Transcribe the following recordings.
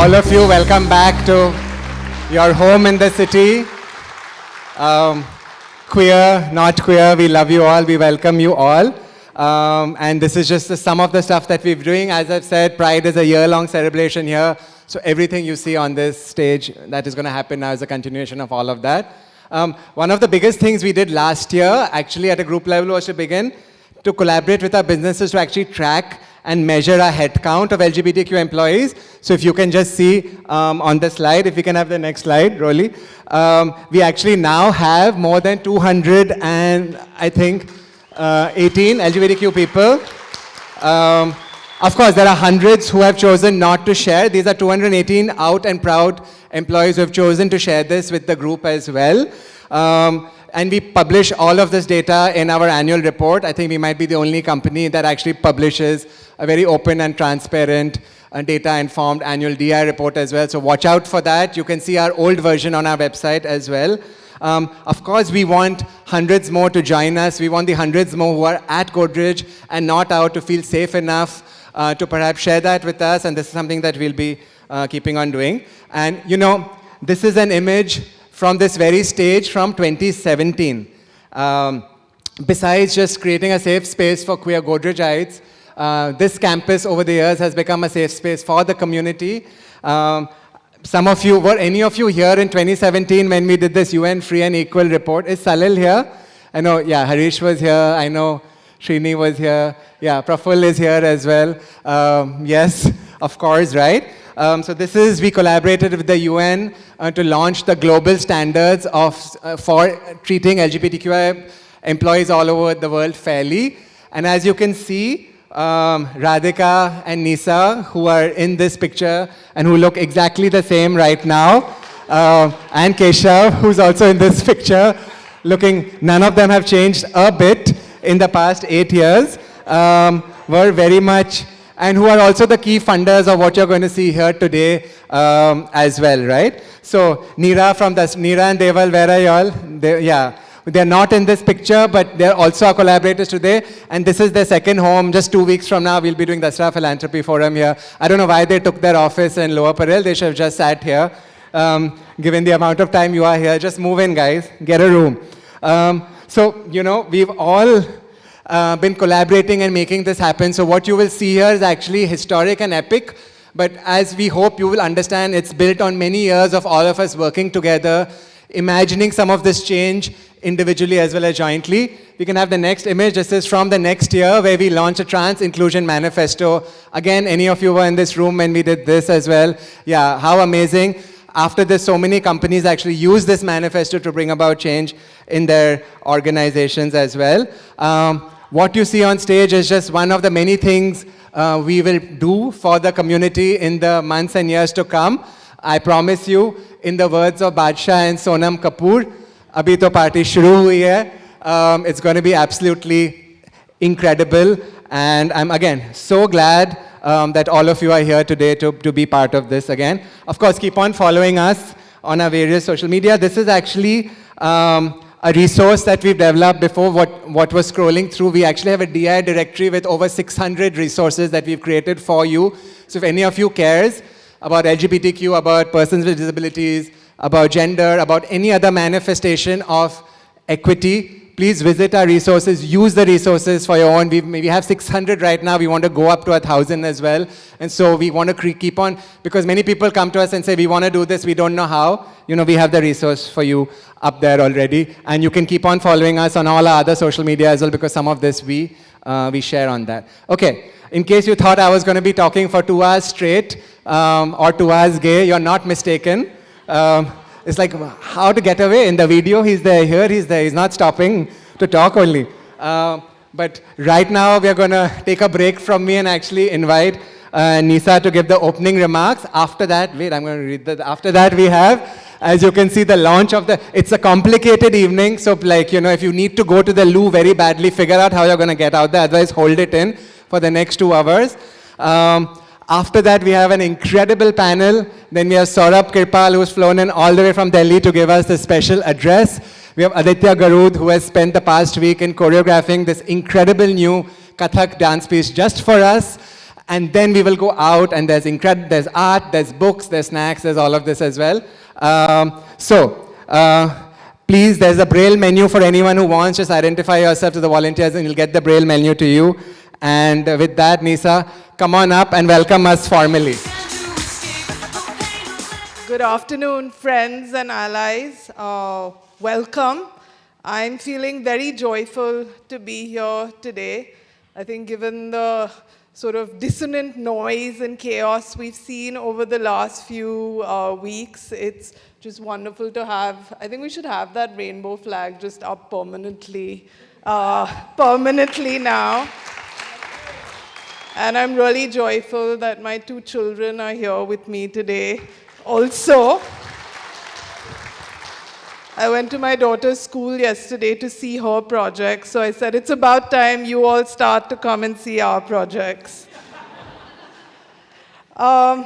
all of you, welcome back to your home in the city. Queer, not queer, we love you all, we welcome you all. And this is just some of the stuff that we're doing. As I've said, Pride is a year-long celebration here. So everything you see on this stage that is going to happen now is a continuation of all of that. One of the biggest things we did last year, actually at a group level, was to begin to collaborate with our businesses to actually track and measure our headcount of LGBTQ employees. So if you can just see on the slide, if we can have the next slide, Rolly. We actually now have more than 200 and I think 18 LGBTQ people. Of course, there are hundreds who have chosen not to share. These are 218 out and proud employees who have chosen to share this with the group as well. And we publish all of this data in our annual report. I think we might be the only company that actually publishes a very open and transparent data-informed annual DI report as well. So watch out for that. You can see our old version on our website as well. Of course, we want hundreds more to join us. We want the hundreds more who are at Godrej and not out to feel safe enough to perhaps share that with us. And this is something that we'll be keeping on doing. And you know, this is an image from this very stage from 2017. Besides just creating a safe space for queer Godrejites, this campus over the years has become a safe space for the community. Some of you, were any of you here in 2017 when we did this UN Free and Equal report? Is Salil here? I know, yeah, Harish was here. I know Srini was here. Yeah, Praful is here as well. Yes, of course, right? So this is, we collaborated with the UN to launch the global standards for treating LGBTQI employees all over the world fairly. And as you can see, Radhika and Nisa, who are in this picture and who look exactly the same right now, and Keshav, who's also in this picture, looking, none of them have changed a bit in the past 8 years, were very much, and who are also the key funders of what you're going to see here today as well, right? So Neera and Deval, where are y'all? They're not in this picture, but they're also our collaborators today. And this is their second home. Just 2 weeks from now, we'll be doing the Dasra Philanthropy Forum here. I don't know why they took their office in Lower Parel. They should have just sat here. Given the amount of time you are here, just move in, guys. Get a room. So, you know, we've all been collaborating and making this happen. So what you will see here is actually historic and epic. But as we hope you will understand, it's built on many years of all of us working together, imagining some of this change individually as well as jointly. We can have the next image. This is from the next year where we launched a Trans Inclusion Manifesto. Again, any of you were in this room when we did this as well. Yeah, how amazing. After this, so many companies actually use this manifesto to bring about change in their organizations as well. What you see on stage is just one of the many things we will do for the community in the months and years to come. I promise you, in the words of Badshah and Sonam Kapoor, Abhi to party shuru hui hai. It's going to be absolutely incredible. And I'm again so glad that all of you are here today to be part of this again. Of course, keep on following us on our various social media. This is actually a resource that we've developed before what was scrolling through. We actually have a DI directory with over 600 resources that we've created for you. So if any of you cares about LGBTQ, about persons with disabilities, about gender, about any other manifestation of equity, please visit our resources, use the resources for your own. We have 600 right now, we want to go up to 1,000 as well. And so we want to keep on, because many people come to us and say, we want to do this, we don't know how. You know, we have the resource for you up there already. And you can keep on following us on all our other social media as well, because some of this we share on that. Okay, in case you thought I was going to be talking for 2 hours straight, or 2 hours gay, you're not mistaken. It's like how to get away. In the video, he's there, here he's there, he's not stopping to talk only. But right now, we're going to take a break from me and actually invite Nisa to give the opening remarks. After that, wait, I'm going to read that. After that, we have, as you can see, the launch of it's a complicated evening. So like, you know, if you need to go to the loo very badly, figure out how you're going to get out there. Otherwise, hold it in for the next 2 hours. After that, we have an incredible panel. Then we have Saurabh Kirpal, who's flown in all the way from Delhi to give us the special address. We have Aditya Garud, who has spent the past week in choreographing this incredible new Kathak dance piece just for us. And then we will go out, and there's art, there's books, there's snacks, there's all of this as well. Please, there's a Braille menu for anyone who wants. Just identify yourself to the volunteers, and you'll get the Braille menu to you. And with that, Nisa, come on up and welcome us formally. Good afternoon, friends and allies. Welcome. I'm feeling very joyful to be here today. I think given the sort of dissonant noise and chaos we've seen over the last few weeks, it's just wonderful to have. I think we should have that rainbow flag just up permanently now. And I'm really joyful that my 2 children are here with me today. Also, I went to my daughter's school yesterday to see her project, so I said, it's about time you all start to come and see our projects. I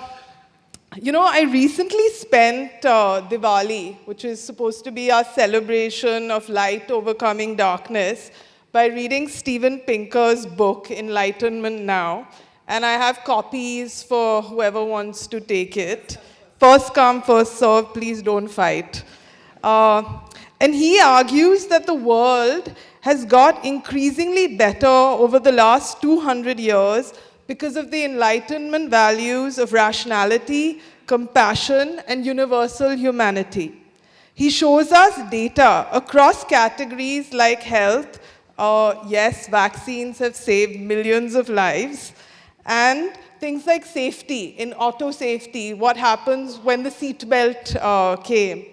recently spent Diwali, which is supposed to be our celebration of light overcoming darkness, by reading Steven Pinker's book, Enlightenment Now, and I have copies for whoever wants to take it. First come, first serve, please don't fight. And he argues that the world has got increasingly better over the last 200 years because of the Enlightenment values of rationality, compassion, and universal humanity. He shows us data across categories like health. Yes, vaccines have saved millions of lives. And things like safety, in auto safety, what happens when the seatbelt came.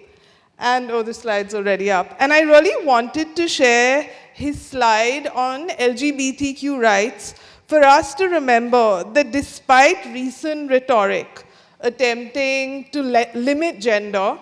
And, the slide's already up. And I really wanted to share his slide on LGBTQ rights for us to remember that despite recent rhetoric attempting to limit gender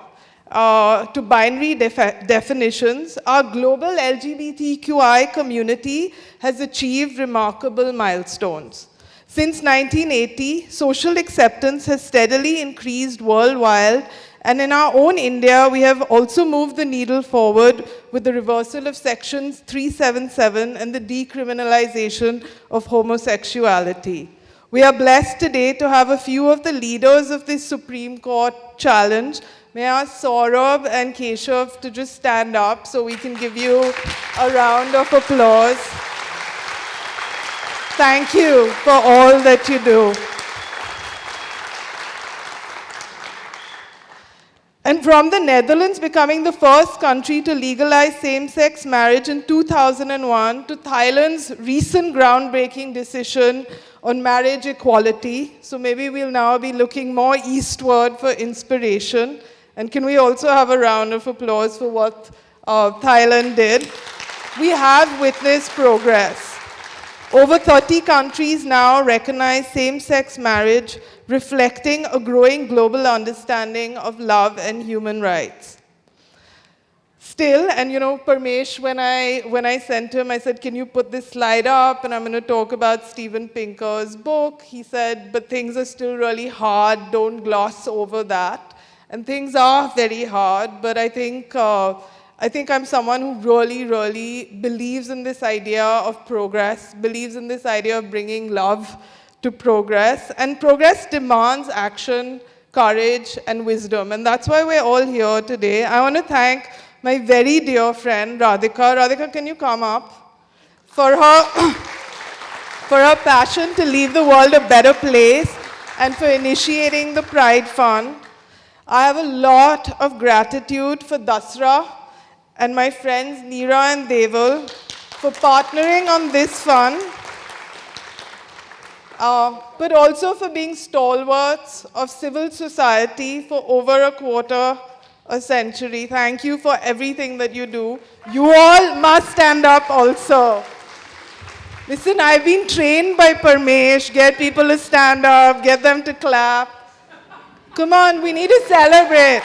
to binary definitions, our global LGBTQI community has achieved remarkable milestones. Since 1980, social acceptance has steadily increased worldwide, and in our own India, we have also moved the needle forward with the reversal of Sections 377 and the decriminalization of homosexuality. We are blessed today to have a few of the leaders of this Supreme Court challenge. May I ask Saurabh and Keshav to just stand up so we can give you a round of applause. Thank you for all that you do. And from the Netherlands becoming the first country to legalize same-sex marriage in 2001 to Thailand's recent groundbreaking decision on marriage equality. So maybe we'll now be looking more eastward for inspiration. And can we also have a round of applause for what Thailand did? We have witnessed progress. Over 30 countries now recognize same-sex marriage, reflecting a growing global understanding of love and human rights. Still, and Parmesh, when I sent him, I said, can you put this slide up? And I'm going to talk about Steven Pinker's book. He said, but things are still really hard. Don't gloss over that. And things are very hard, but I think I'm someone who really, really believes in this idea of progress, believes in this idea of bringing love to progress. And progress demands action, courage, and wisdom. And that's why we're all here today. I want to thank my very dear friend, Radhika. Radhika, can you come up? For her passion to leave the world a better place and for initiating the Pride Fund. I have a lot of gratitude for Dasra and my friends Neera and Deval for partnering on this fund, but also for being stalwarts of civil society for over a quarter a century. Thank you for everything that you do. You all must stand up also. Listen, I've been trained by Parmesh, get people to stand up, get them to clap. Come on, we need to celebrate.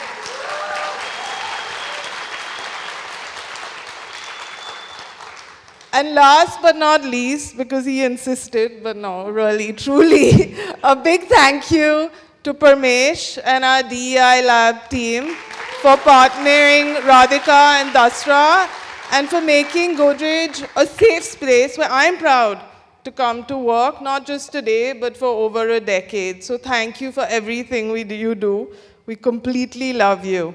And last but not least, because he insisted, but no, really, truly, a big thank you to Parmesh and our DEI lab team for partnering Radhika and Dasra and for making Godrej a safe space where I'm proud to come to work, not just today, but for over a decade. So thank you for everything you do. We completely love you.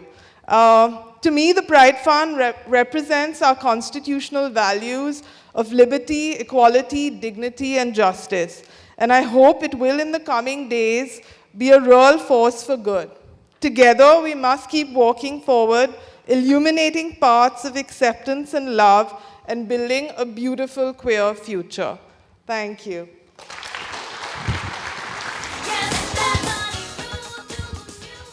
To me, the Pride Fund represents our constitutional values of liberty, equality, dignity, and justice. And I hope it will, in the coming days, be a real force for good. Together, we must keep walking forward, illuminating paths of acceptance and love, and building a beautiful queer future. Thank you.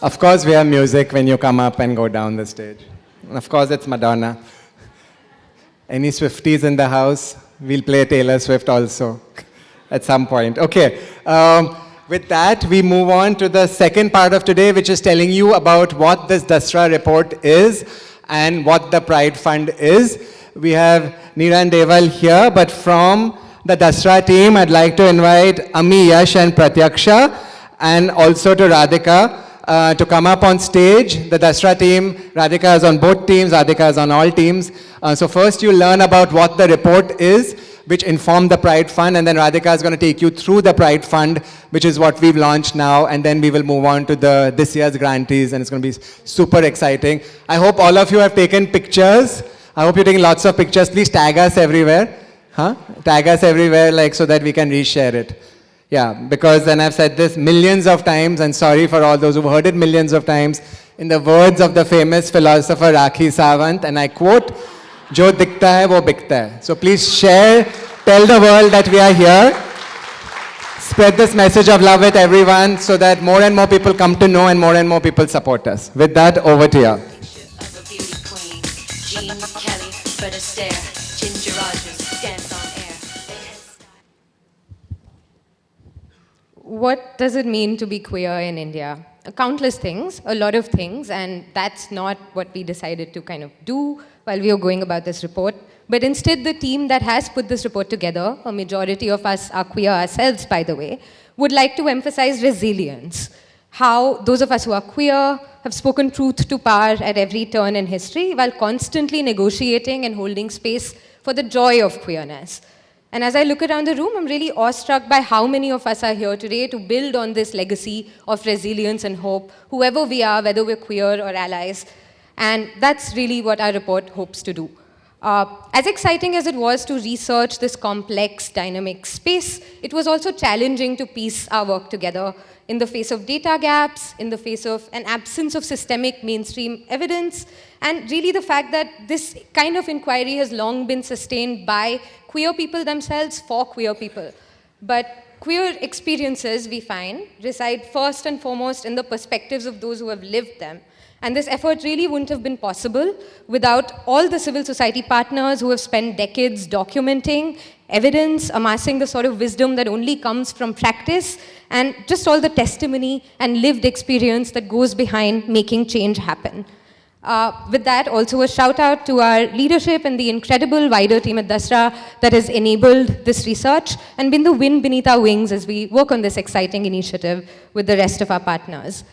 Of course, we have music when you come up and go down the stage. And of course, it's Madonna. Any Swifties in the house? We'll play Taylor Swift also at some point. Okay. With that, we move on to the second part of today, which is telling you about what this Dasra report is and what the Pride Fund is. We have Neeran Deval here, but from the Dasra team, I'd like to invite Ami, Yash, and Pratyaksha, and also to Radhika to come up on stage. The Dasra team, Radhika is on both teams, Radhika is on all teams. So first you learn about what the report is, which informed the Pride Fund, and then Radhika is going to take you through the Pride Fund, which is what we've launched now, and then we will move on to this year's grantees, and it's going to be super exciting. I hope all of you have taken pictures. I hope you're taking lots of pictures. Please tag us everywhere. Tag us everywhere, like, so that we can reshare it. Yeah, because, and I've said this millions of times, and sorry for all those who've heard it millions of times, in the words of the famous philosopher Rakhi Sawant, and I quote, "Jo dikhta hai, wo bikta hai." So please share, tell the world that we are here. Spread this message of love with everyone so that more and more people come to know and more people support us. With that, over to you. What does it mean to be queer in India? Countless things, a lot of things, and that's not what we decided to kind of do while we were going about this report. But instead, the team that has put this report together, a majority of us are queer ourselves, by the way, would like to emphasize resilience. How those of us who are queer have spoken truth to power at every turn in history while constantly negotiating and holding space for the joy of queerness. And as I look around the room, I'm really awestruck by how many of us are here today to build on this legacy of resilience and hope, whoever we are, whether we're queer or allies. And that's really what our report hopes to do. As exciting as it was to research this complex, dynamic space, it was also challenging to piece our work together in the face of data gaps, in the face of an absence of systemic mainstream evidence, and really the fact that this kind of inquiry has long been sustained by queer people themselves for queer people. But queer experiences, we find, reside first and foremost in the perspectives of those who have lived them. And this effort really wouldn't have been possible without all the civil society partners who have spent decades documenting evidence, amassing the sort of wisdom that only comes from practice, and just all the testimony and lived experience that goes behind making change happen. With that, also a shout out to our leadership and the incredible wider team at Dasra that has enabled this research and been the wind beneath our wings as we work on this exciting initiative with the rest of our partners.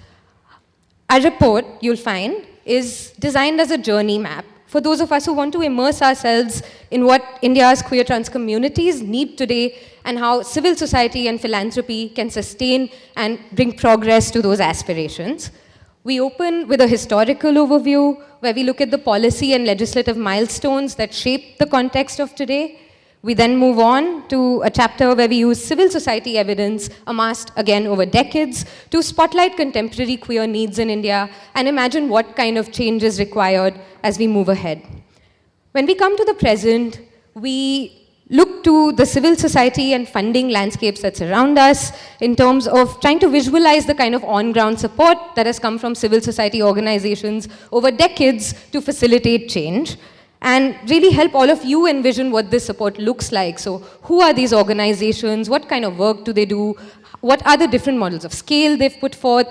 Our report, you'll find, is designed as a journey map for those of us who want to immerse ourselves in what India's queer trans communities need today and how civil society and philanthropy can sustain and bring progress to those aspirations. We open with a historical overview where we look at the policy and legislative milestones that shape the context of today. We then move on to a chapter where we use civil society evidence amassed again over decades to spotlight contemporary queer needs in India and imagine what kind of change is required as we move ahead. When we come to the present, we look to the civil society and funding landscapes that surround us in terms of trying to visualize the kind of on-ground support that has come from civil society organizations over decades to facilitate change, and really help all of you envision what this support looks like. So who are these organizations? What kind of work do they do? What are the different models of scale they've put forth?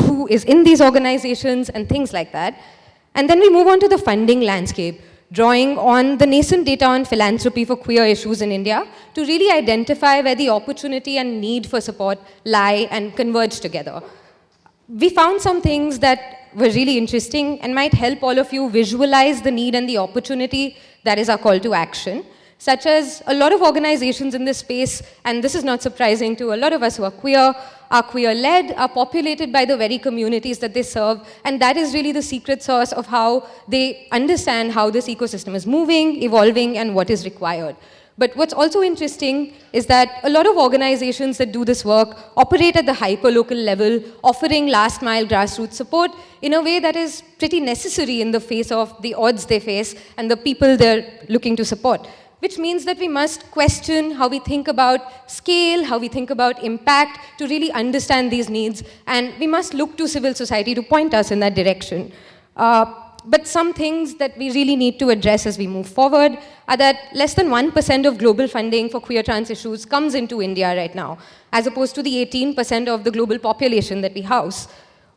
Who is in these organizations and things like that. And then we move on to the funding landscape, drawing on the nascent data on philanthropy for queer issues in India to really identify where the opportunity and need for support lie and converge together. We found some things that were really interesting and might help all of you visualize the need and the opportunity that is our call to action. such as a lot of organizations in this space, and this is not surprising to a lot of us who are queer-led, are populated by the very communities that they serve, and that is really the secret sauce of how they understand how this ecosystem is moving, evolving, and what is required. But what's also interesting is that a lot of organizations that do this work operate at the hyper-local level, offering last-mile grassroots support in a way that is pretty necessary in the face of the odds they face and the people they're looking to support. Which means that we must question how we think about scale, how we think about impact to really understand these needs, and we must look to civil society to point us in that direction. But some things that we really need to address as we move forward are that less than 1% of global funding for queer trans issues comes into India right now, as opposed to the 18% of the global population that we house.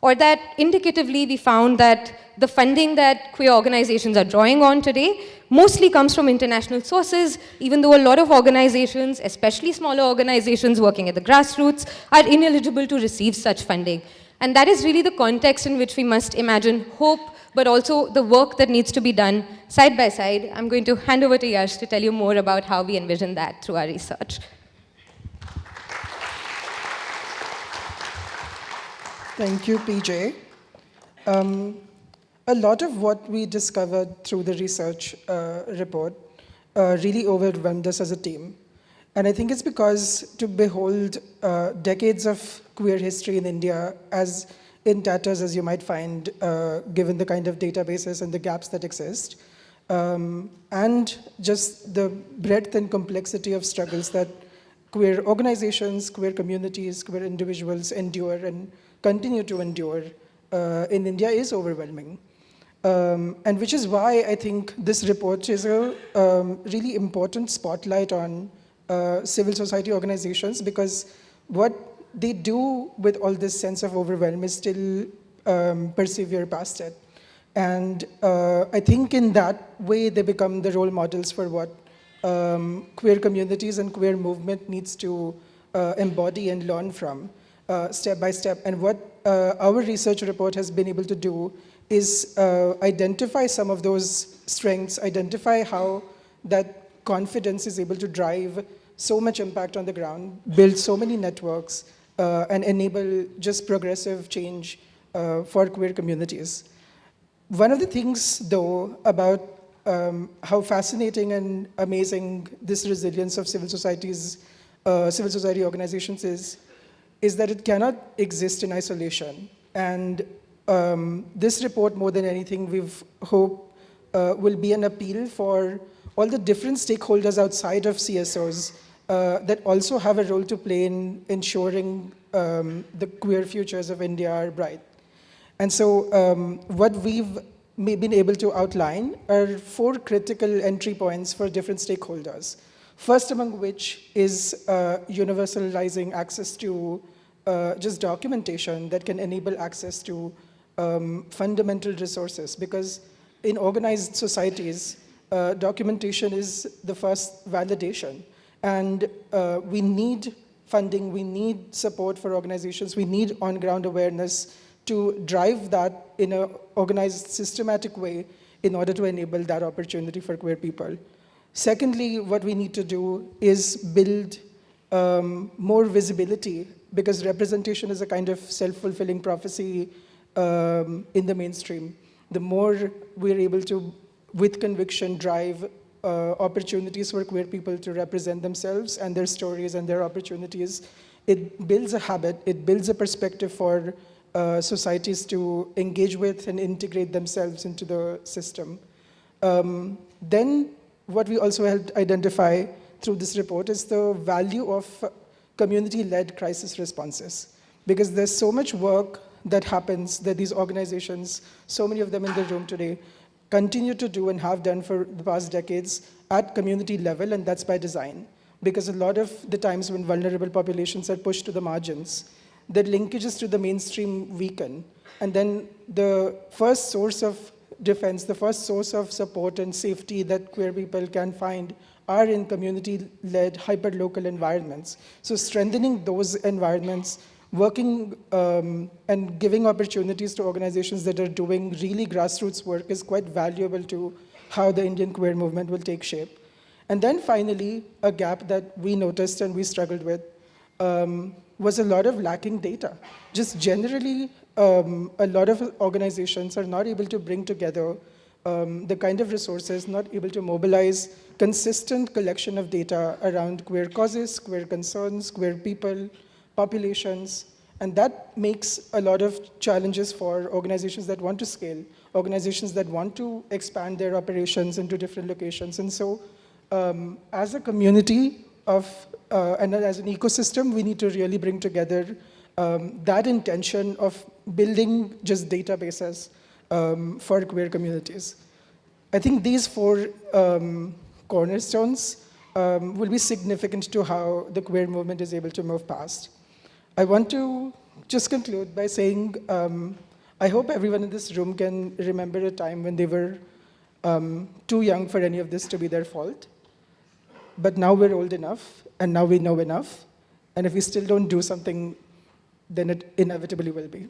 Or that indicatively we found that the funding that queer organizations are drawing on today mostly comes from international sources, even though a lot of organizations, especially smaller organizations working at the grassroots, are ineligible to receive such funding. And that is really the context in which we must imagine hope, but also the work that needs to be done side by side. I'm going to hand over to Yash to tell you more about how we envision that through our research. Thank you, PJ. A lot of what we discovered through the research report really overwhelmed us as a team. And I think it's because to behold decades of queer history in India as in tatters as you might find, given the kind of databases and the gaps that exist, and just the breadth and complexity of struggles that queer organizations, queer communities, queer individuals endure and continue to endure in India is overwhelming. And which is why I think this report is a really important spotlight on civil society organizations, because what they do with all this sense of overwhelm is still persevere past it. And I think in that way they become the role models for what queer communities and queer movement needs to embody and learn from step by step. And what our research report has been able to do is identify some of those strengths, identify how that confidence is able to drive so much impact on the ground, build so many networks, and enable just progressive change for queer communities. One of the things, though, about how fascinating and amazing this resilience of civil society organizations is that it cannot exist in isolation. And this report, more than anything, we've hope will be an appeal for all the different stakeholders outside of CSOs that also have a role to play in ensuring the queer futures of India are bright. And so what we've been able to outline are 4 critical entry points for different stakeholders. First among which is universalizing access to just documentation that can enable access to fundamental resources, because in organized societies, documentation is the first validation. And we need funding, we need support for organizations, we need on-ground awareness to drive that in an organized, systematic way in order to enable that opportunity for queer people. Secondly, what we need to do is build more visibility, because representation is a kind of self-fulfilling prophecy in the mainstream. The more we're able to, with conviction, drive opportunities for queer people to represent themselves and their stories and their opportunities, it builds a habit, it builds a perspective for societies to engage with and integrate themselves into the system. Then what we also helped identify through this report is the value of community-led crisis responses. Because there's so much work that happens that these organizations, so many of them in the room today, continue to do and have done for the past decades at community level, and that's by design. Because a lot of the times when vulnerable populations are pushed to the margins, their linkages to the mainstream weaken. And then the first source of defense, the first source of support and safety that queer people can find are in community-led, hyper-local environments. So strengthening those environments, working and giving opportunities to organizations that are doing really grassroots work is quite valuable to how the Indian queer movement will take shape. And then finally, a gap that we noticed and we struggled with was a lot of lacking data. Just generally, a lot of organizations are not able to bring together the kind of resources, not able to mobilize consistent collection of data around queer causes, queer concerns, queer people, populations. And that makes a lot of challenges for organizations that want to scale, organizations that want to expand their operations into different locations. And so as a community and as an ecosystem, we need to really bring together that intention of building just databases for queer communities. I think these 4 cornerstones will be significant to how the queer movement is able to move past. I want to just conclude by saying I hope everyone in this room can remember a time when they were too young for any of this to be their fault. But now we're old enough, and now we know enough. And if we still don't do something, then it inevitably will be.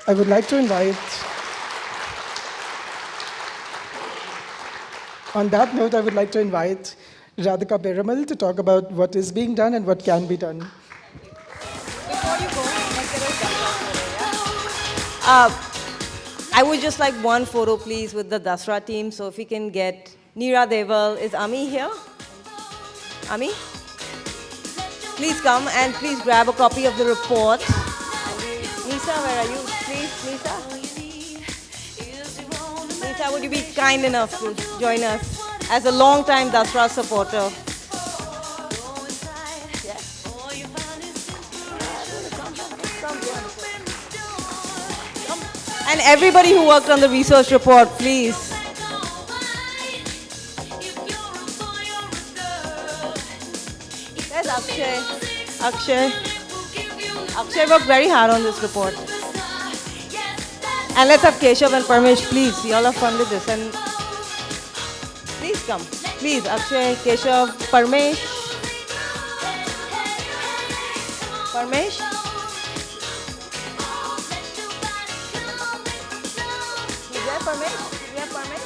I would like to invite, on that note, I would like to invite Radhika Piramal to talk about what is being done and what can be done. Before you go, I would just like one photo, please, with the Dasra team. So if we can get Neera Deval. Is Ami here? Ami? Please come and please grab a copy of the report. Nisa, where are you? Please, Nisa. Nisa, would you be kind enough to join us as a long-time Dasra supporter? And everybody who worked on the research report, please. There's Akshay. Akshay worked very hard on this report. And let's have Keshav and Parmesh, please. You all have fun with this. And please come. Please, Akshay, Keshav, Parmesh. Parmesh? You there, Parmesh? You have Parmesh?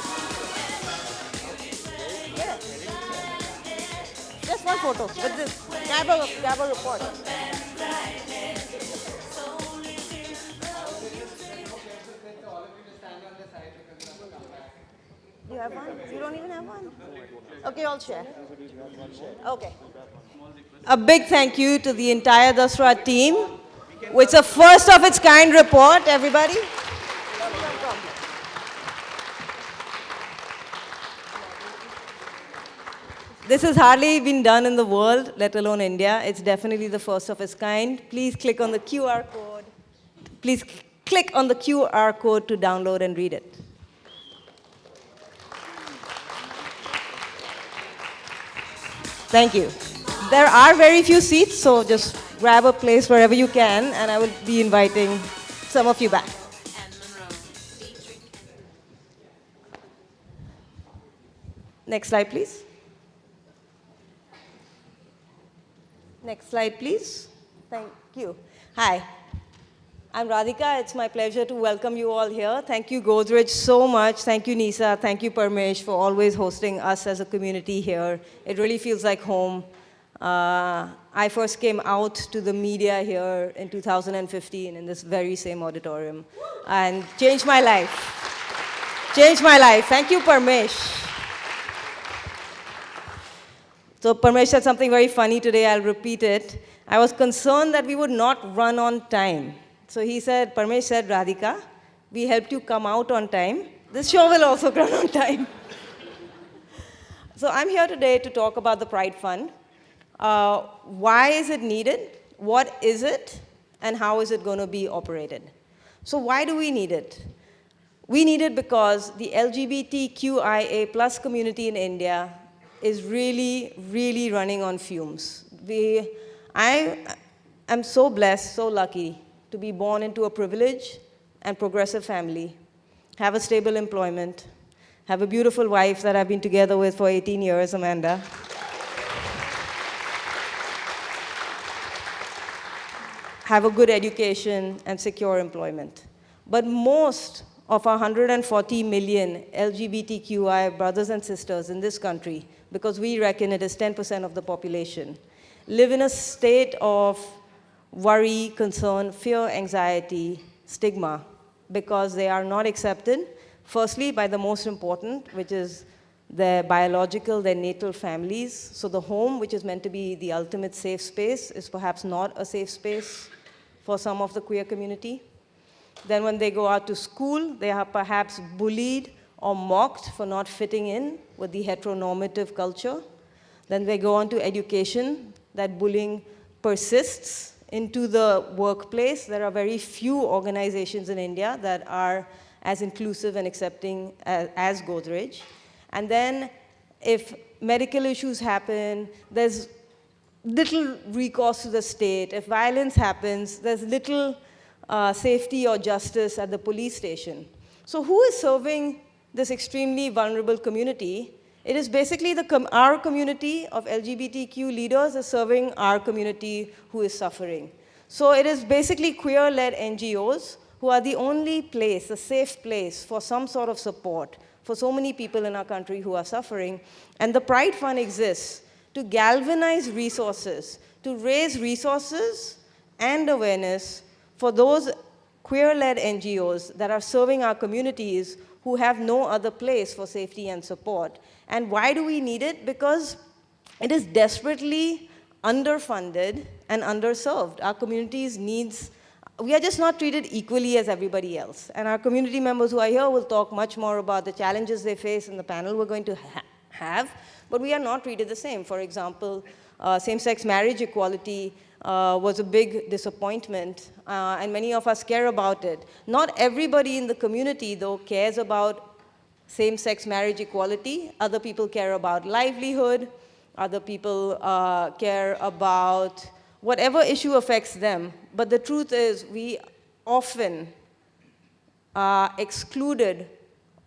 Yeah. Just one photo with this. Grab a report. You have one? You don't even have one? Okay, I'll share. Okay. A big thank you to the entire Dasra team. It's a first of its kind report, everybody. This has hardly been done in the world, let alone India. It's definitely the first of its kind. Please click on the QR code. Please click on the QR code to download and read it. Thank you. There are very few seats, so just grab a place wherever you can, and I will be inviting some of you back. Next slide, please. Next slide, please. Thank you. Hi, I'm Radhika. It's my pleasure to welcome you all here. Thank you, Godrej, so much. Thank you, Nisa. Thank you, Parmesh, for always hosting us as a community here. It really feels like home. I first came out to the media here in 2015 in this very same auditorium and changed my life. Changed my life. Thank you, Parmesh. So Parmesh said something very funny today. I'll repeat it. I was concerned that we would not run on time. So he said, Parmesh said, Radhika, we helped you come out on time. This show will also run on time. So I'm here today to talk about the Pride Fund. Why is it needed? What is it? And how is it going to be operated? So why do we need it? We need it because the LGBTQIA plus community in India is really, really running on fumes. I am so blessed, so lucky to be born into a privileged and progressive family, have a stable employment, have a beautiful wife that I've been together with for 18 years, Amanda. Have a good education and secure employment. But most of our 140 million LGBTQI brothers and sisters in this country, because we reckon it is 10% of the population, live in a state of worry, concern, fear, anxiety, stigma, because they are not accepted, firstly, by the most important, which is their biological, their natal families. So the home, which is meant to be the ultimate safe space, is perhaps not a safe space for some of the queer community. Then when they go out to school, they are perhaps bullied or mocked for not fitting in with the heteronormative culture. Then they go on to education. That bullying persists into the workplace. There are very few organizations in India that are as inclusive and accepting as Godrej. And then if medical issues happen, there's little recourse to the state. If violence happens, there's little safety or justice at the police station. So who is serving this extremely vulnerable community? It is basically our community of LGBTQ leaders is serving our community who is suffering. So it is basically queer-led NGOs who are the only place, a safe place for some sort of support for so many people in our country who are suffering. And the Pride Fund exists to galvanize resources, to raise resources and awareness for those queer-led NGOs that are serving our communities who have no other place for safety and support. And why do we need it? Because it is desperately underfunded and underserved. Our communities needs, we are just not treated equally as everybody else. And our community members who are here will talk much more about the challenges they face in the panel we're going to have, but we are not treated the same. For example, same-sex marriage equality was a big disappointment, and many of us care about it. Not everybody in the community, though, cares about same-sex marriage equality. Other people care about livelihood. Other people care about whatever issue affects them. But the truth is, we often are excluded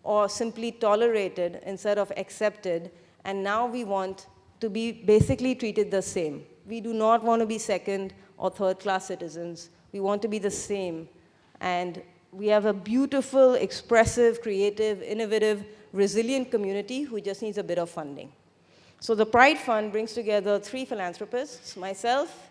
or simply tolerated instead of accepted, and now we want to be basically treated the same. We do not want to be second or third-class citizens. We want to be the same. And we have a beautiful, expressive, creative, innovative, resilient community who just needs a bit of funding. So the Pride Fund brings together 3 philanthropists, myself,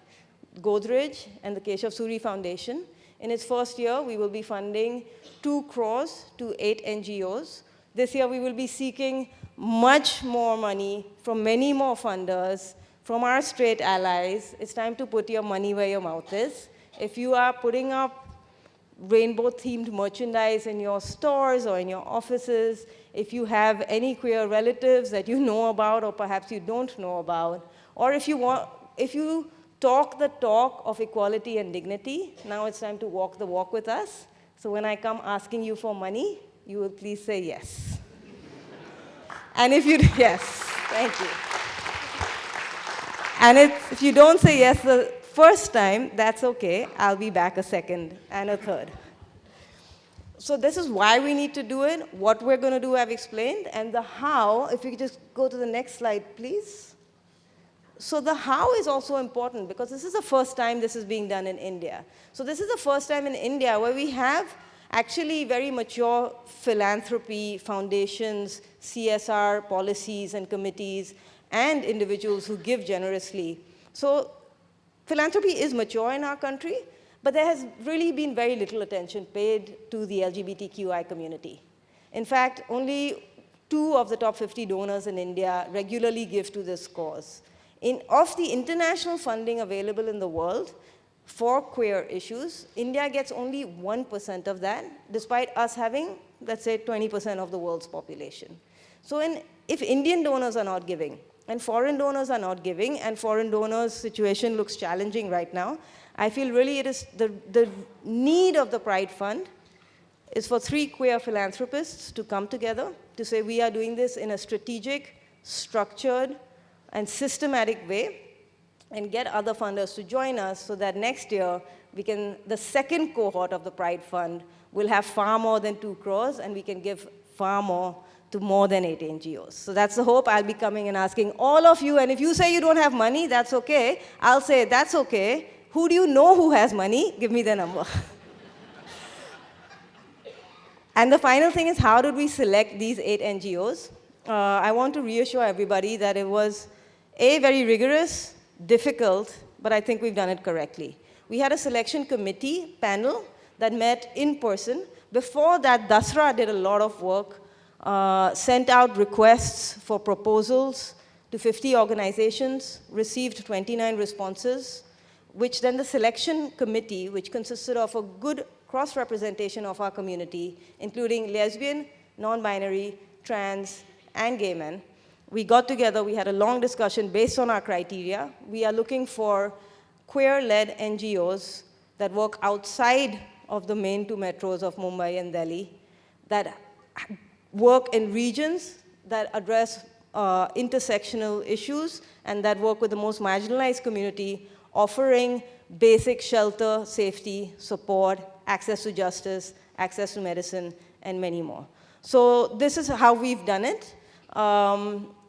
Godrej, and the Keshav Suri Foundation. In its first year, we will be funding 2 crores to 8 NGOs. This year, we will be seeking much more money from many more funders, from our straight allies. It's time to put your money where your mouth is. If you are putting up rainbow-themed merchandise in your stores or in your offices, if you have any queer relatives that you know about or perhaps you don't know about, or if you talk the talk of equality and dignity, now it's time to walk the walk with us. So when I come asking you for money, you will please say yes. And if you, yes, thank you. And if you don't say yes the first time, that's okay. I'll be back a second and a third. So this is why we need to do it. What we're going to do, I've explained. And the how, if you could just go to the next slide, please. So the how is also important, because this is the first time this is being done in India. So this is the first time in India where we have actually very mature philanthropy foundations, CSR policies and committees, and individuals who give generously. So philanthropy is mature in our country, but there has really been very little attention paid to the LGBTQI community. In fact, only 2 of the top 50 donors in India regularly give to this cause. Of the international funding available in the world for queer issues, India gets only 1% of that, despite us having, let's say, 20% of the world's population. So if Indian donors are not giving, and foreign donors are not giving, and foreign donors' situation looks challenging right now, I feel really it is the need of the Pride Fund is for 3 queer philanthropists to come together to say we are doing this in a strategic, structured, and systematic way, and get other funders to join us so that next year the second cohort of the Pride Fund will have far more than 2 crores, and we can give far more to more than 8 NGOs. So that's the hope. I'll be coming and asking all of you, and if you say you don't have money, that's okay. I'll say, that's okay. Who do you know who has money? Give me the number. And the final thing is, how did we select these 8 NGOs? I want to reassure everybody that it was, A, very rigorous, difficult, but I think we've done it correctly. We had a selection committee panel that met in person. Before that, Dasra did a lot of work, sent out requests for proposals to 50 organizations, received 29 responses, which then the selection committee, which consisted of a good cross-representation of our community, including lesbian, non-binary, trans, and gay men. We got together, we had a long discussion based on our criteria. We are looking for queer-led NGOs that work outside of the main 2 metros of Mumbai and Delhi, that work in regions that address intersectional issues, and that work with the most marginalized community, offering basic shelter, safety, support, access to justice, access to medicine, and many more. So this is how we've done it.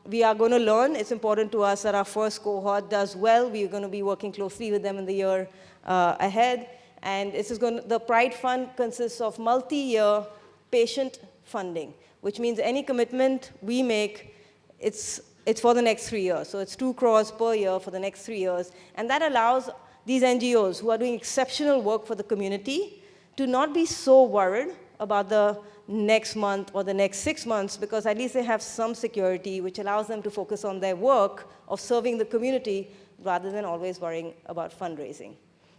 We are going to learn. It's important to us that our first cohort does well. We're going to be working closely with them in the year ahead. And this is the Pride Fund consists of multi-year patient funding, which means any commitment we make, it's for the next 3 years. So it's 2 crores per year for the next 3 years. And that allows these NGOs who are doing exceptional work for the community to not be so worried about the next month or the next 6 months, because at least they have some security, which allows them to focus on their work of serving the community rather than always worrying about fundraising.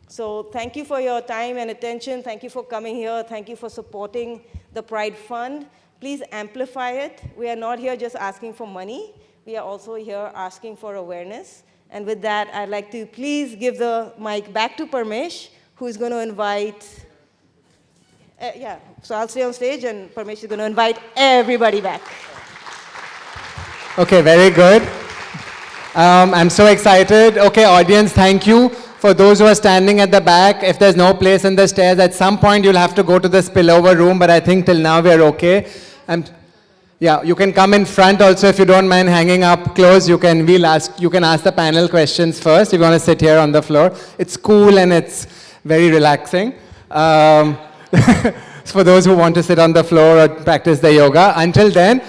So thank you for your time and attention. Thank you for coming here. Thank you for supporting the Pride Fund. Please amplify it. We are not here just asking for money. We are also here asking for awareness. And with that, I'd like to please give the mic back to Parmesh, who is going to invite, so I'll stay on stage and Parmesh is going to invite everybody back. Okay, very good. I'm so excited. Okay, audience, thank you. For those who are standing at the back, if there's no place in the stairs, at some point you'll have to go to the spillover room, but I think till now we're okay. Yeah, you can come in front also if you don't mind hanging up close. You can ask the panel questions first if you want to sit here on the floor. It's cool and it's very relaxing. For those who want to sit on the floor or practice the yoga. Until then,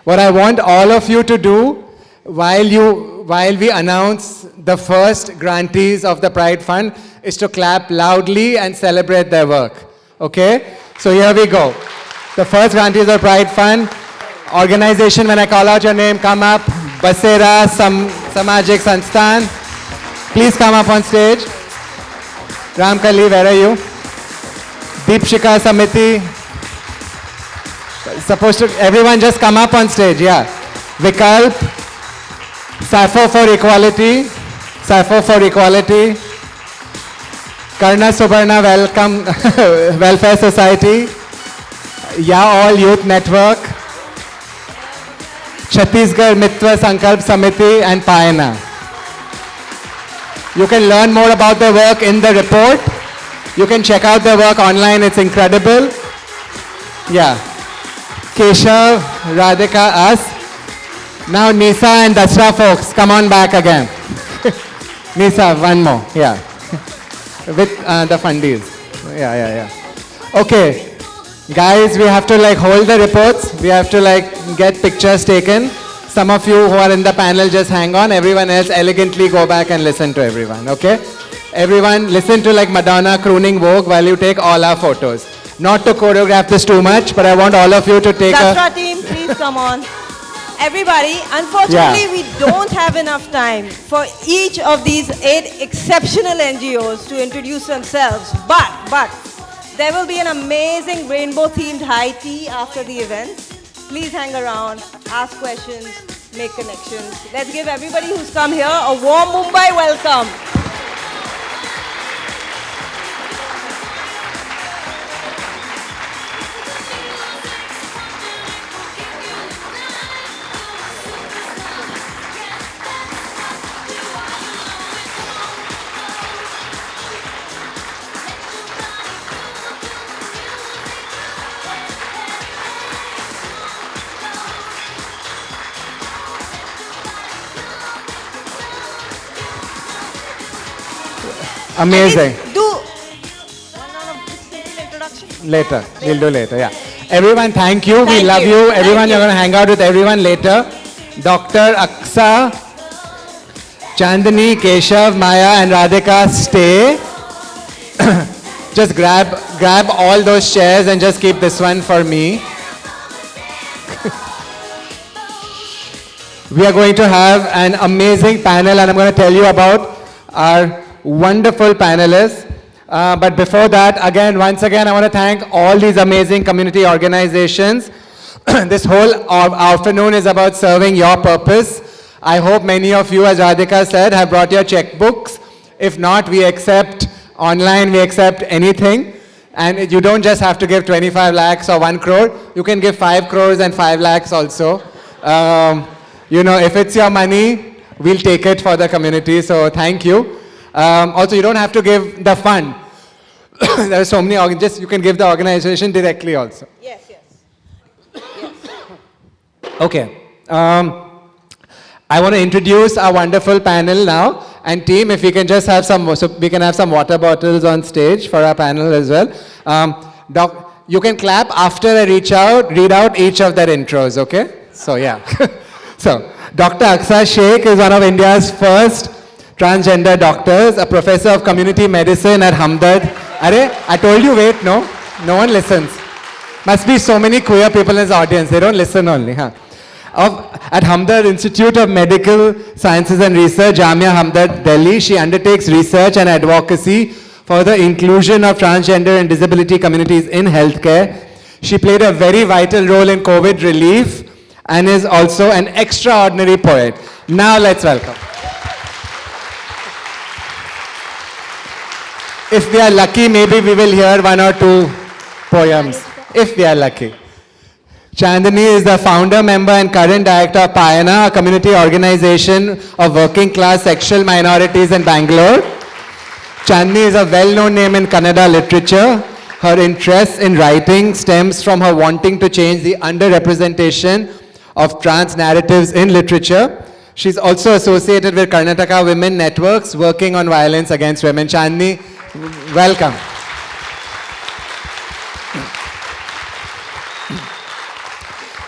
what I want all of you to do while we announce the first grantees of the Pride Fund is to clap loudly and celebrate their work. Okay? So here we go. The first grantees of Pride Fund. Organization, when I call out your name, come up. Basera Samajik Sansthan. Please come up on stage. Ramkali, where are you? Deepshika Samiti. Everyone just come up on stage, yeah. Vikalp. Sappho for Equality. Sappho for Equality. Karna Subarna Welfare Society. Ya All Youth Network. Chhattisgarh Mitwa Sankalp Samiti and Payana. You can learn more about their work in the report. You can check out their work online, it's incredible. Yeah. Keshav, Radhika, us. Now Nisa and Dasra folks, come on back again. Nisa, one more, yeah. With the fundies. Yeah. Okay. Guys, we have to hold the reports. We have to get pictures taken. Some of you who are in the panel just hang on. Everyone else elegantly go back and listen to everyone, okay? Everyone listen to Madonna crooning Vogue while you take all our photos. Not to choreograph this too much, but I want all of you to take Dasra team, please come on. Everybody, unfortunately, we don't have enough time for each of these 8 exceptional NGOs to introduce themselves, but there will be an amazing rainbow-themed high tea after the event. Please hang around, ask questions, make connections. Let's give everybody who's come here a warm Mumbai welcome. Amazing. Do one round of simple introduction. Later, we'll do later, yeah. Everyone, thank you. We Thank love you. you. Thank Everyone, you. you're going to hang out with everyone later. Dr. Aqsa, Chandini, Keshav, Maya, and Radhika, stay. Just grab all those chairs and just keep this one for me. We are going to have an amazing panel, and I'm going to tell you about our wonderful panelists. But before that, once again, I want to thank all these amazing community organizations. This whole afternoon is about serving your purpose. I hope many of you, as Radhika said, have brought your checkbooks. If not, we accept online, we accept anything. And you don't just have to give 25 lakhs or 1 crore. You can give 5 crores and 5 lakhs also. If it's your money, we'll take it for the community. So thank you. Also, you don't have to give the fund. There are so many organizations. You can give the organization directly also. Yes. Okay. I want to introduce our wonderful panel now. And team, if we can just have we can have some water bottles on stage for our panel as well. You can clap after I read out each of their intros, okay? So, yeah. So, Dr. Aqsa Shaikh is one of India's first transgender doctors, a professor of community medicine at Hamdard. I told you, wait, no one listens. Must be so many queer people in this audience, they don't listen only, huh? At Hamdard Institute of Medical Sciences and Research, Jamia Hamdard, Delhi, she undertakes research and advocacy for the inclusion of transgender and disability communities in healthcare. She played a very vital role in COVID relief and is also an extraordinary poet. Now let's welcome. If we are lucky, maybe we will hear 1 or 2 poems. If we are lucky. Chandini is the founder, member, and current director of Payana, a community organization of working class sexual minorities in Bangalore. Chandini is a well-known name in Kannada literature. Her interest in writing stems from her wanting to change the underrepresentation of trans narratives in literature. She's also associated with Karnataka Women Networks, working on violence against women. Chandini, welcome.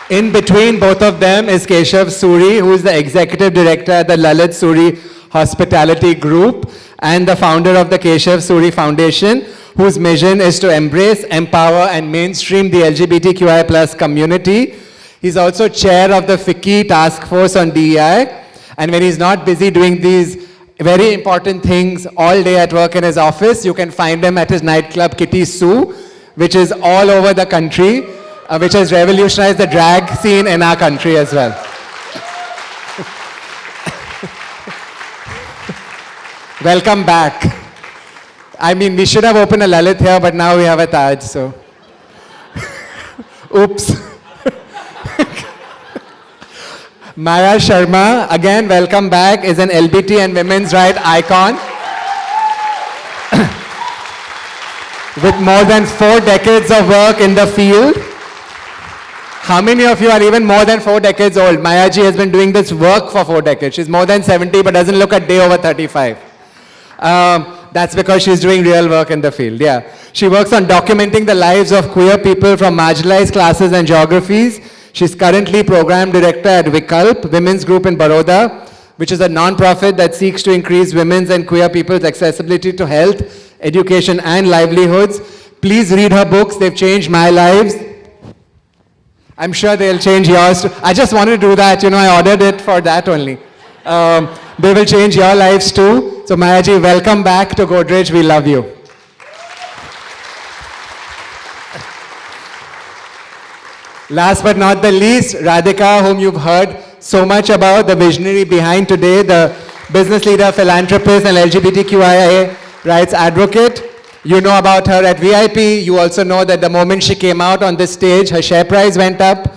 In between both of them is Keshav Suri, who is the executive director at the Lalit Suri Hospitality Group and the founder of the Keshav Suri Foundation, whose mission is to embrace, empower, and mainstream the LGBTQIA plus community. He's also chair of the FICCI task force on DEI. And when he's not busy doing these very important things all day at work in his office, you can find him at his nightclub Kitty Sue, which is all over the country, which has revolutionized the drag scene in our country as well. Welcome back. I mean, we should have opened a Lalit here, but now we have a Taj, so. Oops. Maya Sharma, again, welcome back, is an LBT and women's rights icon. With more than 4 decades of work in the field. How many of you are even more than 4 decades old? Maya ji has been doing this work for 4 decades. She's more than 70 but doesn't look a day over 35. That's because she's doing real work in the field, yeah. She works on documenting the lives of queer people from marginalized classes and geographies. She's currently program director at Vikalp, women's group in Baroda, which is a non-profit that seeks to increase women's and queer people's accessibility to health, education, and livelihoods. Please read her books. They've changed my lives. I'm sure they'll change yours too. I just wanted to do that, I ordered it for that only. They will change your lives too. So Maya ji, welcome back to Godrej. We love you. Last but not the least, Radhika, whom you've heard so much about, the visionary behind today, the business leader, philanthropist, and LGBTQIA rights advocate. You know about her at VIP. You also know that the moment she came out on this stage, her share price went up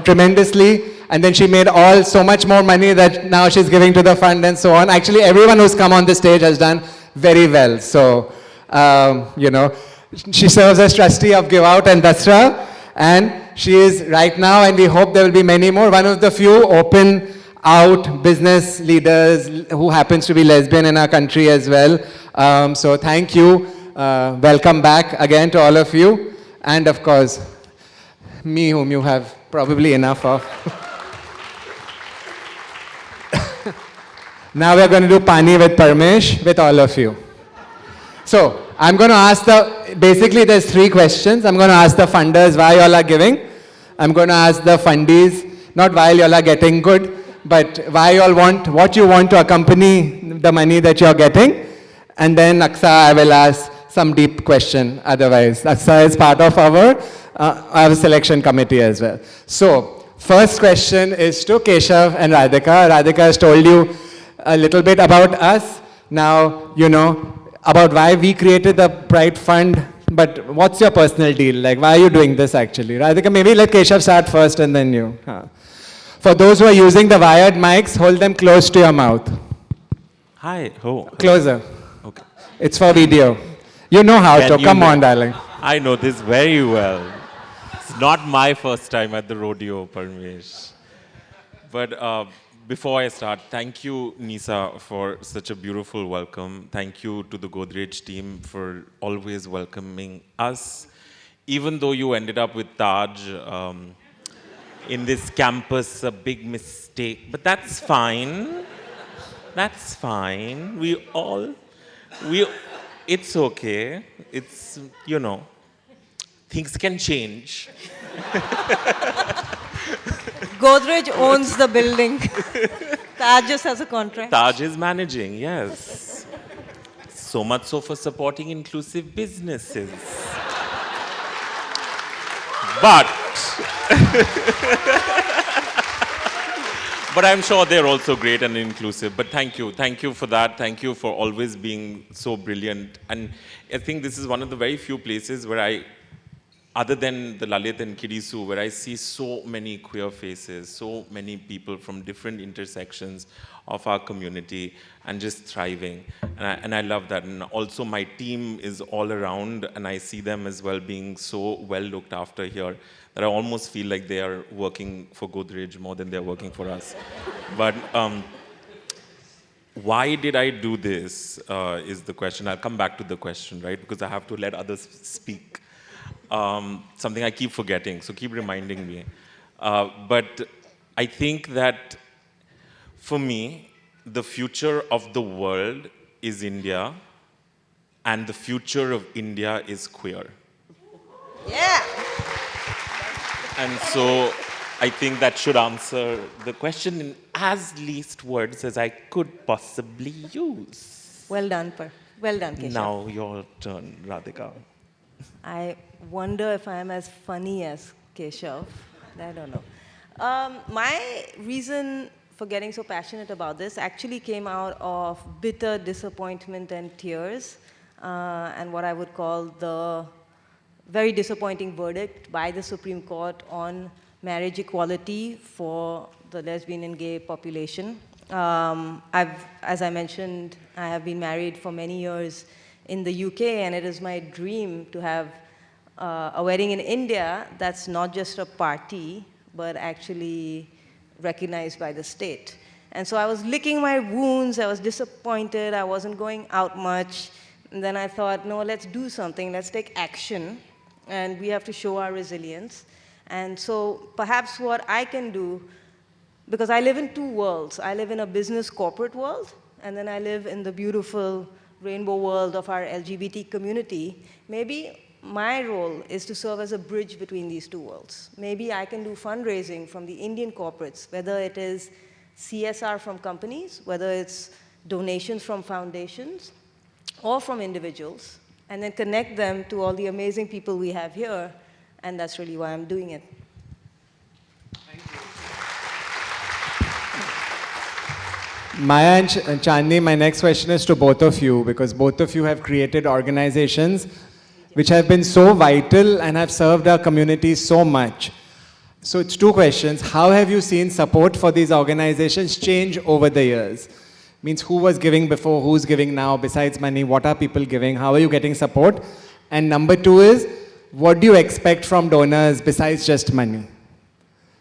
tremendously. And then she made so much more money that now she's giving to the fund and so on. Actually, everyone who's come on the stage has done very well. So, she serves as trustee of Give Out and Dasra. And she is right now, and we hope there will be many more, one of the few open out business leaders who happens to be lesbian in our country as well. So thank you. Welcome back again to all of you. And of course, me, whom you have probably enough of. Now we're going to do Pani with Parmesh with all of you. So, I'm going to ask basically there's 3 questions. I'm going to ask the funders why y'all are giving. I'm going to ask the fundies, not why y'all are getting good, but why y'all want, what you want to accompany the money that you're getting. And then Aqsa, I will ask some deep question otherwise. Aqsa is part of our selection committee as well. So, first question is to Keshav and Radhika. Radhika has told you a little bit about us. Now, you know about why we created the Pride Fund, but what's your personal deal? Like, why are you doing this actually? Radhika, maybe let Keshav start first and then you. For those who are using the wired mics, hold them close to your mouth. Hi. Oh. Closer. Okay. It's for video. You know how to. Come on, darling. I know this very well. It's not my first time at the rodeo, Parmesh. But before I start, thank you, Nisa, for such a beautiful welcome. Thank you to the Godrej team for always welcoming us. Even though you ended up with Taj in this campus, a big mistake. But that's fine. That's fine. It's okay. It's, you know, things can change. Godrej owns the building. Taj just has a contract. Taj is managing, yes. So much so for supporting inclusive businesses. But I'm sure they're also great and inclusive. But thank you for that. Thank you for always being so brilliant. And I think this is one of the very few places where other than the Lalit and Kirisu, where I see so many queer faces, so many people from different intersections of our community and just thriving. And I love that. And also my team is all around and I see them as well being so well looked after here that I almost feel like they are working for Godrej more than they're working for us. But why did I do this is the question. I'll come back to the question, right? Because I have to let others speak. Something I keep forgetting, so keep reminding me. But I think that for me, the future of the world is India, and the future of India is queer. Yeah. And so I think that should answer the question in as least words as I could possibly use. Well done, Well done, Keshav. Now your turn, Radhika. I wonder if I'm as funny as Keshav. I don't know. My reason for getting so passionate about this actually came out of bitter disappointment and tears, and what I would call the very disappointing verdict by the Supreme Court on marriage equality for the lesbian and gay population. As I mentioned, I have been married for many years in the UK, and it is my dream to have a wedding in India that's not just a party, but actually recognized by the state. And so I was licking my wounds, I was disappointed, I wasn't going out much, and then I thought, no, let's do something, let's take action, and we have to show our resilience. And so perhaps what I can do, because I live in 2 worlds. I live in a business corporate world, and then I live in the beautiful rainbow world of our LGBT community. Maybe my role is to serve as a bridge between these 2 worlds. Maybe I can do fundraising from the Indian corporates, whether it is CSR from companies, whether it's donations from foundations, or from individuals, and then connect them to all the amazing people we have here, and that's really why I'm doing it. Maya and Chandini, my next question is to both of you, because both of you have created organizations which have been so vital and have served our community so much. So it's 2 questions. How have you seen support for these organizations change over the years? Means who was giving before, who's giving now, besides money, what are people giving, how are you getting support? And number 2 is, what do you expect from donors besides just money?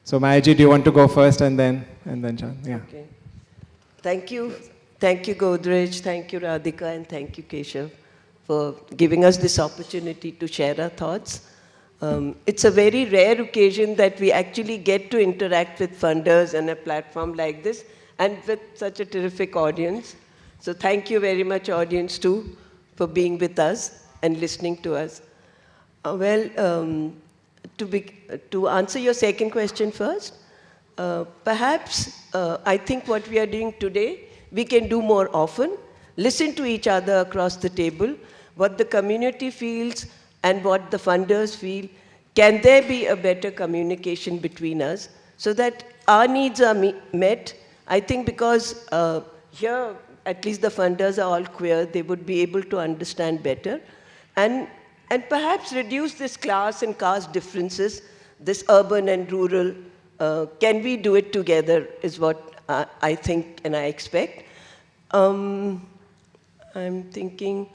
So Mayaji, do you want to go first and then Chan? Yeah. Okay. Thank you. Thank you, Godrej. Thank you, Radhika, and thank you, Keshav, for giving us this opportunity to share our thoughts. It's a very rare occasion that we actually get to interact with funders on a platform like this and with such a terrific audience. So thank you very much, audience, too, for being with us and listening to us. To answer your second question first, perhaps I think what we are doing today, we can do more often. Listen to each other across the table, what the community feels and what the funders feel. Can there be a better communication between us so that our needs are met? I think because here, at least the funders are all queer, they would be able to understand better and perhaps reduce this class and caste differences, this urban and rural. Can we do it together is what I think and I expect. I'm thinking,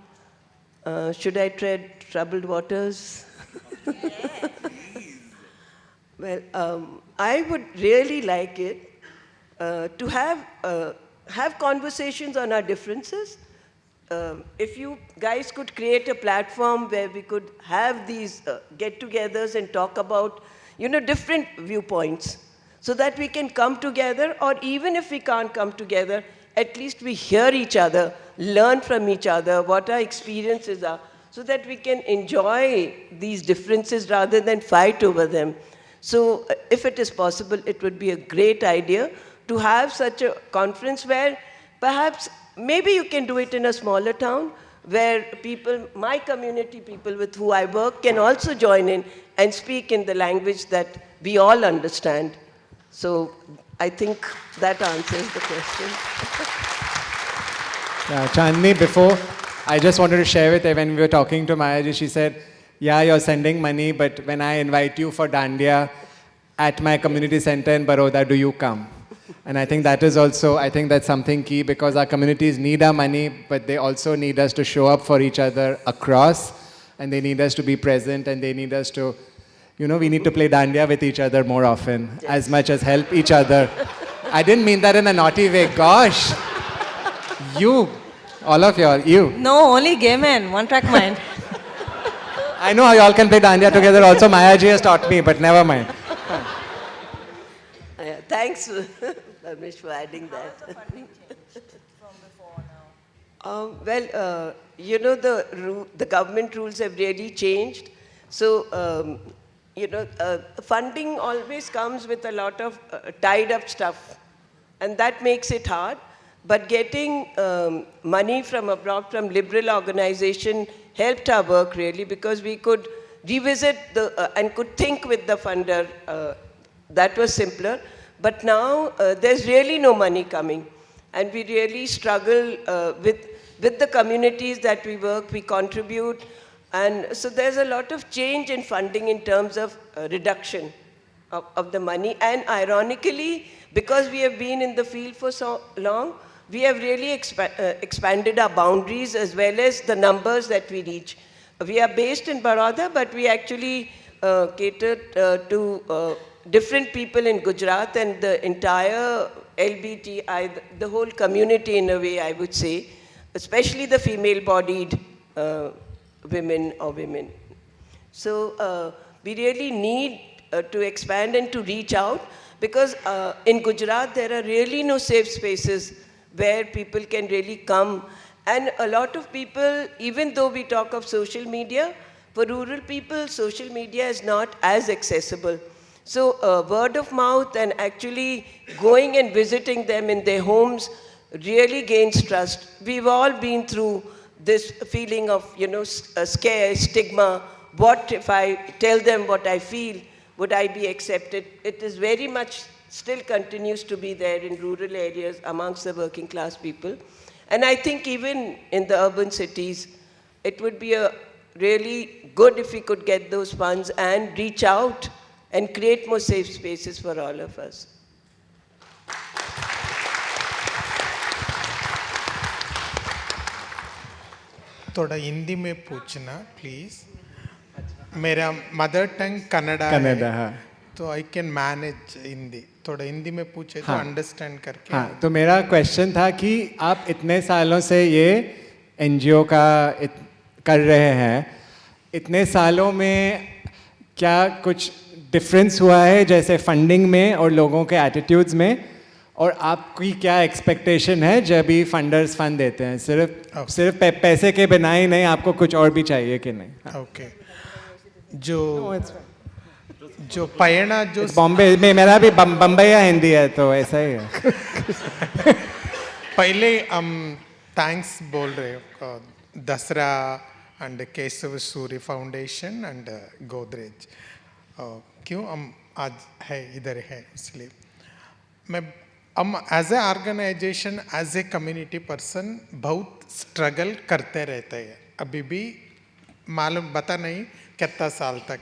should I tread troubled waters? Well, I would really like it to have conversations on our differences. If you guys could create a platform where we could have these get-togethers and talk about, different viewpoints, so that we can come together, or even if we can't come together, at least we hear each other, learn from each other, what our experiences are, so that we can enjoy these differences rather than fight over them. So if it is possible, it would be a great idea to have such a conference where perhaps, maybe you can do it in a smaller town, where people, my community people with who I work, can also join in and speak in the language that we all understand. So I think that answers the question. Yeah, Chandini, before, I just wanted to share with her, when we were talking to Maya, she said, yeah, you're sending money, but when I invite you for Dandiya at my community center in Baroda, do you come? And I think that is also, I think that's something key, because our communities need our money, but they also need us to show up for each other across, and they need us to be present, and they need us to, we need to play Dandiya with each other more often, as much as help each other. I didn't mean that in a naughty way, gosh. You, all of y'all, you. No, only gay men, one-track mind. I know how y'all can play Dandiya together also. Maya ji has taught me, but never mind. Thanks, Parmesh, for adding that. How has the funding changed from before now? The government rules have really changed. So, funding always comes with a lot of tied up stuff, and that makes it hard. But getting money from abroad, from liberal organization, helped our work really, because we could revisit and could think with the funder. That was simpler. But now there's really no money coming. And we really struggle with the communities that we work, we contribute. And so there's a lot of change in funding in terms of reduction of the money. And ironically, because we have been in the field for so long, we have really expanded our boundaries as well as the numbers that we reach. We are based in Baroda, but we actually cater to different people in Gujarat and the entire LGBTQIA, the whole community in a way, I would say, especially the female-bodied women or women. So we really need to expand and to reach out, because in Gujarat there are really no safe spaces where people can really come. And a lot of people, even though we talk of social media, for rural people, social media is not as accessible. So word of mouth and actually going and visiting them in their homes really gains trust. We've all been through this feeling of, scare, stigma. What if I tell them what I feel? Would I be accepted? It is very much still continues to be there in rural areas amongst the working class people. And I think even in the urban cities, it would be really good if we could get those funds and reach out and create more safe spaces for all of us. थोड़ा हिंदी में पूछना please. मेरा mother tongue Kannada है, तो I can manage Hindi. थोड़ा हिंदी में पूछे तो अंडरस्टैंड करके. हाँ, तो मेरा क्वेश्चन था कि आप इतने सालों से ये एनजीओ का कर रहे हैं, इतने सालों में क्या कुछ डिफरेंस हुआ है जैसे फंडिंग में और लोगों के एटीट्यूड्स में, और आपकी क्या एक्सपेक्टेशन है जब भी फंडर्स फंड देते हैं? सिर्फ पैसे के बिना ही नहीं, आपको कुछ और भी चाहिए कि नहीं? ओके, जो पयना जो बॉम्बे में मेरा भी बम्बई या हिंदी है तो ऐसा ही है। पहले हम थैंक्स बोल रहे हो Dasra and Keshav Suri foundation and Godrej. क्यों हम आज है इधर है, इसलिए हम as a organization as a community person बहुत स्ट्रगल करते रहते हैं अभी भी, मालूम बता नहीं कितना साल तक।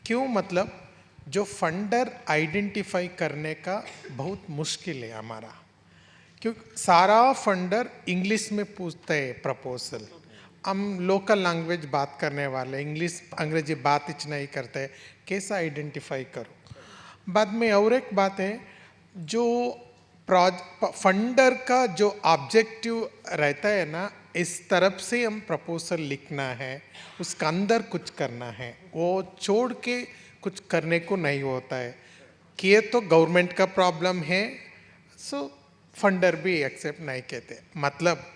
क्यों? मतलब जो फंडर आइडेंटिफाई करने का बहुत मुश्किल है हमारा, क्योंकि सारा फंडर इंग्लिश में पूछते हैं प्रपोजल। हम लोकल लैंग्वेज बात करने वाले इंग्लिश अंग्रेजी बात ही नहीं करते, कैसा आइडेंटिफाई करो? बाद में और एक बात है, जो फंडर का जो ऑब्जेक्टिव रहता है ना, इस तरफ से हम प्रपोजल लिखना है, उसका अंदर कुछ करना है, वो छोड़ के कुछ करने को नहीं होता है। किए तो गवर्नमेंट का प्रॉब्लम है, सो फंडर भी एक्सेप्ट नहीं कहते। मतलब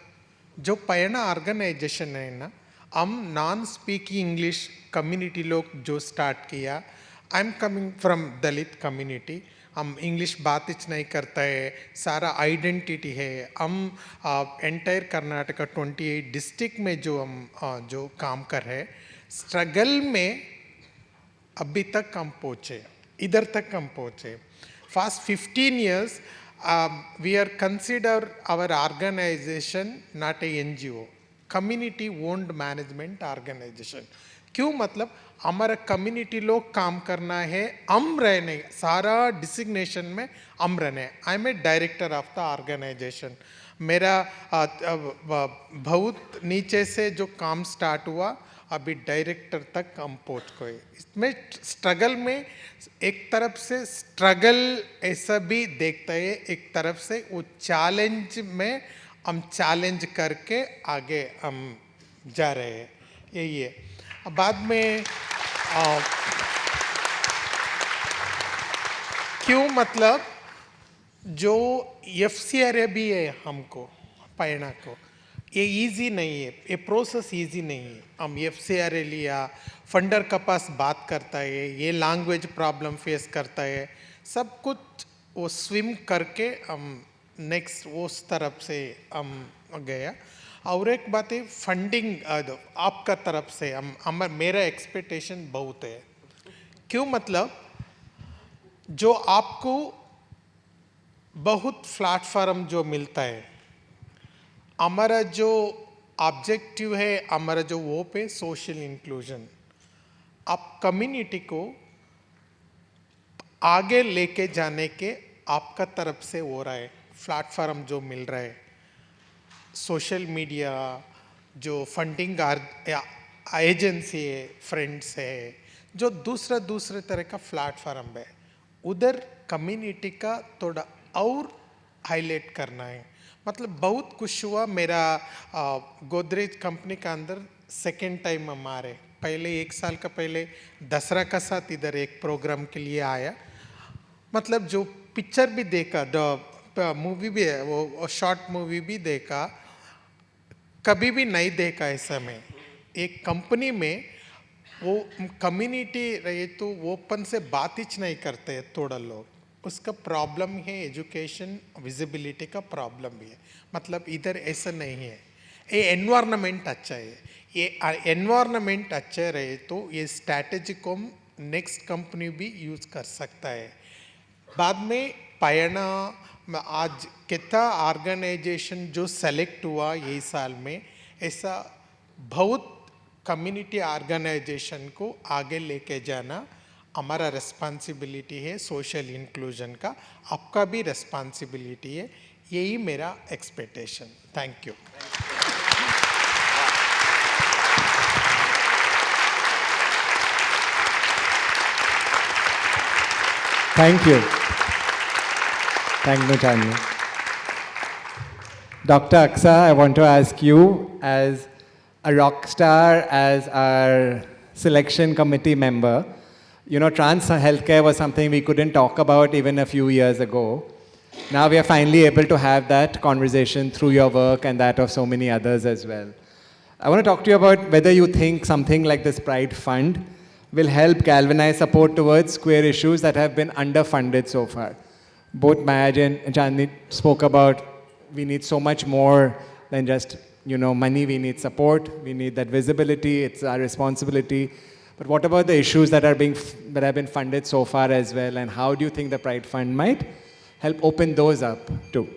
जो पयना ऑर्गेनाइजेशन है ना, हम नॉन स्पीकिंग इंग्लिश कम्युनिटी लोग जो स्टार्ट किया, I am coming from Dalit community, हम इंग्लिश बात ही नहीं करता है, सारा आइडेंटिटी है। हम एंटायर कर्नाटका 28 डिस्ट्रिक्ट में जो हम जो काम कर रहे, स्ट्रगल में अभी तक हम पहुँचे, इधर तक हम पहुँचे। Fast 15 years we are consider our organization not a NGO, community owned management organization। क्यों? मतलब हमारा कम्युनिटी लोग काम करना है, हम रहने, सारा डिसिग्नेशन में हम रहने। I am a director of the organization. मेरा बहुत नीचे से जो काम स्टार्ट हुआ, अभी डायरेक्टर तक हम पहुँच गए। इसमें स्ट्रगल में एक तरफ से स्ट्रगल ऐसा भी देखता है, एक तरफ से वो चैलेंज में हम चैलेंज करके आगे हम जा रहे हैं, यही है। बाद में क्यों? मतलब जो FCRA भी है हमको, पयना को, ये इजी नहीं है, ये प्रोसेस इजी नहीं है। हम FCRA लिया, फंडर का पास बात करता है, ये लैंग्वेज प्रॉब्लम फेस करता है, सब कुछ वो स्विम करके हम नेक्स्ट उस तरफ से हम गया। और एक बात है, फंडिंग आपका तरफ से हम मेरा एक्सपेक्टेशन बहुत है। क्यों? मतलब जो आपको बहुत प्लेटफॉर्म जो मिलता है, हमारा जो ऑब्जेक्टिव है, हमारा जो वो पे सोशल इंक्लूजन, आप कम्युनिटी को आगे लेके जाने के आपका तरफ से हो रहा है, प्लेटफॉर्म जो मिल रहा है, सोशल मीडिया, जो फंडिंग एजेंसी है, फ्रेंड्स है, जो दूसरे तरह का प्लेटफॉर्म है, उधर कम्युनिटी का थोड़ा और हाईलाइट करना है। मतलब बहुत खुश हुआ, मेरा गोदरेज कंपनी का अंदर सेकेंड टाइम हमारे, पहले 1 साल का पहले दसरा का साथ इधर एक प्रोग्राम के लिए आया। मतलब जो पिक्चर भी देखा, मूवी भी है, वो शॉर्ट मूवी भी देखा, कभी भी नहीं देखा ऐसा में। एक कंपनी में वो कम्युनिटी रहे तो ओपन से बात ही नहीं करते थोड़ा लोग, उसका प्रॉब्लम है, एजुकेशन विजिबिलिटी का प्रॉब्लम भी है। मतलब इधर ऐसा नहीं है, ये एनवायरनमेंट अच्छा है, ये एनवायरनमेंट अच्छा रहे तो ये स्ट्रैटेजी को नेक्स्ट कंपनी भी यूज़ कर सकता है। बाद में पयना आज कितना ऑर्गेनाइजेशन जो सेलेक्ट हुआ यही साल में, ऐसा बहुत कम्युनिटी ऑर्गेनाइजेशन को आगे लेके जाना हमारा रिस्पॉन्सिबिलिटी है, सोशल इंक्लूजन का आपका भी रिस्पॉन्सिबिलिटी है, यही मेरा expectation. Thank you. Thank you. Thank you, Chandini. Dr. Aqsa, I want to ask you, as a rock star, as our selection committee member, trans healthcare was something we couldn't talk about even a few years ago. Now we are finally able to have that conversation through your work and that of so many others as well. I want to talk to you about whether you think something like this Pride Fund will help galvanize support towards queer issues that have been underfunded so far. Both Maya and Chandini spoke about we need so much more than just money. We need support. We need that visibility. It's our responsibility. But what about the issues that have been funded so far as well? And how do you think the Pride Fund might help open those up too?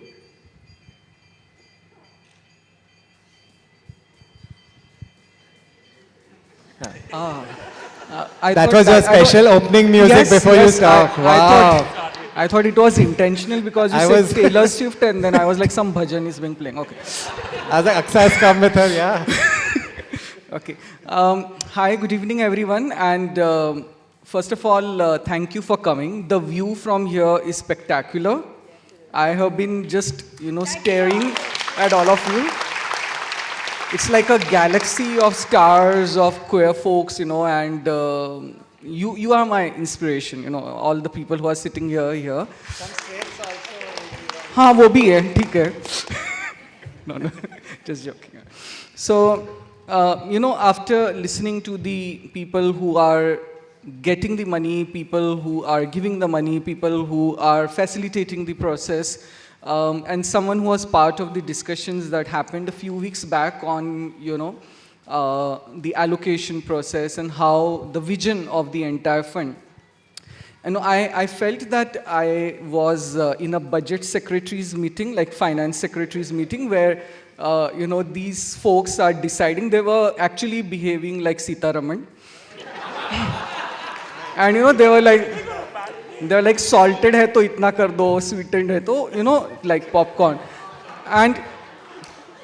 That was your special opening music before you start. Wow. I thought it was intentional because you said Taylor Swift and then I was like, some bhajan is being playing. Okay. As Aqsa has come with her, yeah. Okay. Hi, good evening, everyone. And first of all, thank you for coming. The view from here is spectacular. I have been just, staring at all of you. It's like a galaxy of stars, of queer folks, and you are my inspiration, all the people who are sitting here. Some states also. हाँ वो भी है, ठीक है. No, just joking. So, after listening to the people who are getting the money, people who are giving the money, people who are facilitating the process, and someone who was part of the discussions that happened a few weeks back on, the allocation process and how the vision of the entire fund. And I felt that I was in a budget secretary's meeting, like finance secretary's meeting, where these folks are deciding. They were actually behaving like Sita Raman. And they were like salted hai to itna kar do, sweetened hai to, like popcorn. And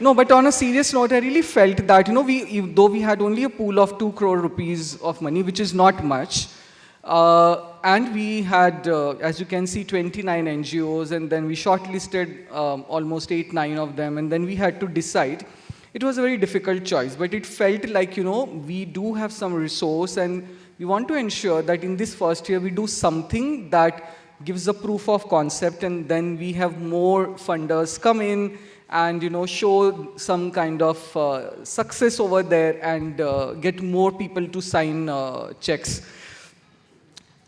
no, but on a serious note, I really felt that, though we had only a pool of 2 crore rupees of money, which is not much, and we had, as you can see, 29 NGOs, and then we shortlisted almost 8-9 of them, and then we had to decide. It was a very difficult choice, but it felt like, we do have some resource, and we want to ensure that in this first year, we do something that gives a proof of concept, and then we have more funders come in, and show some kind of success over there and get more people to sign checks.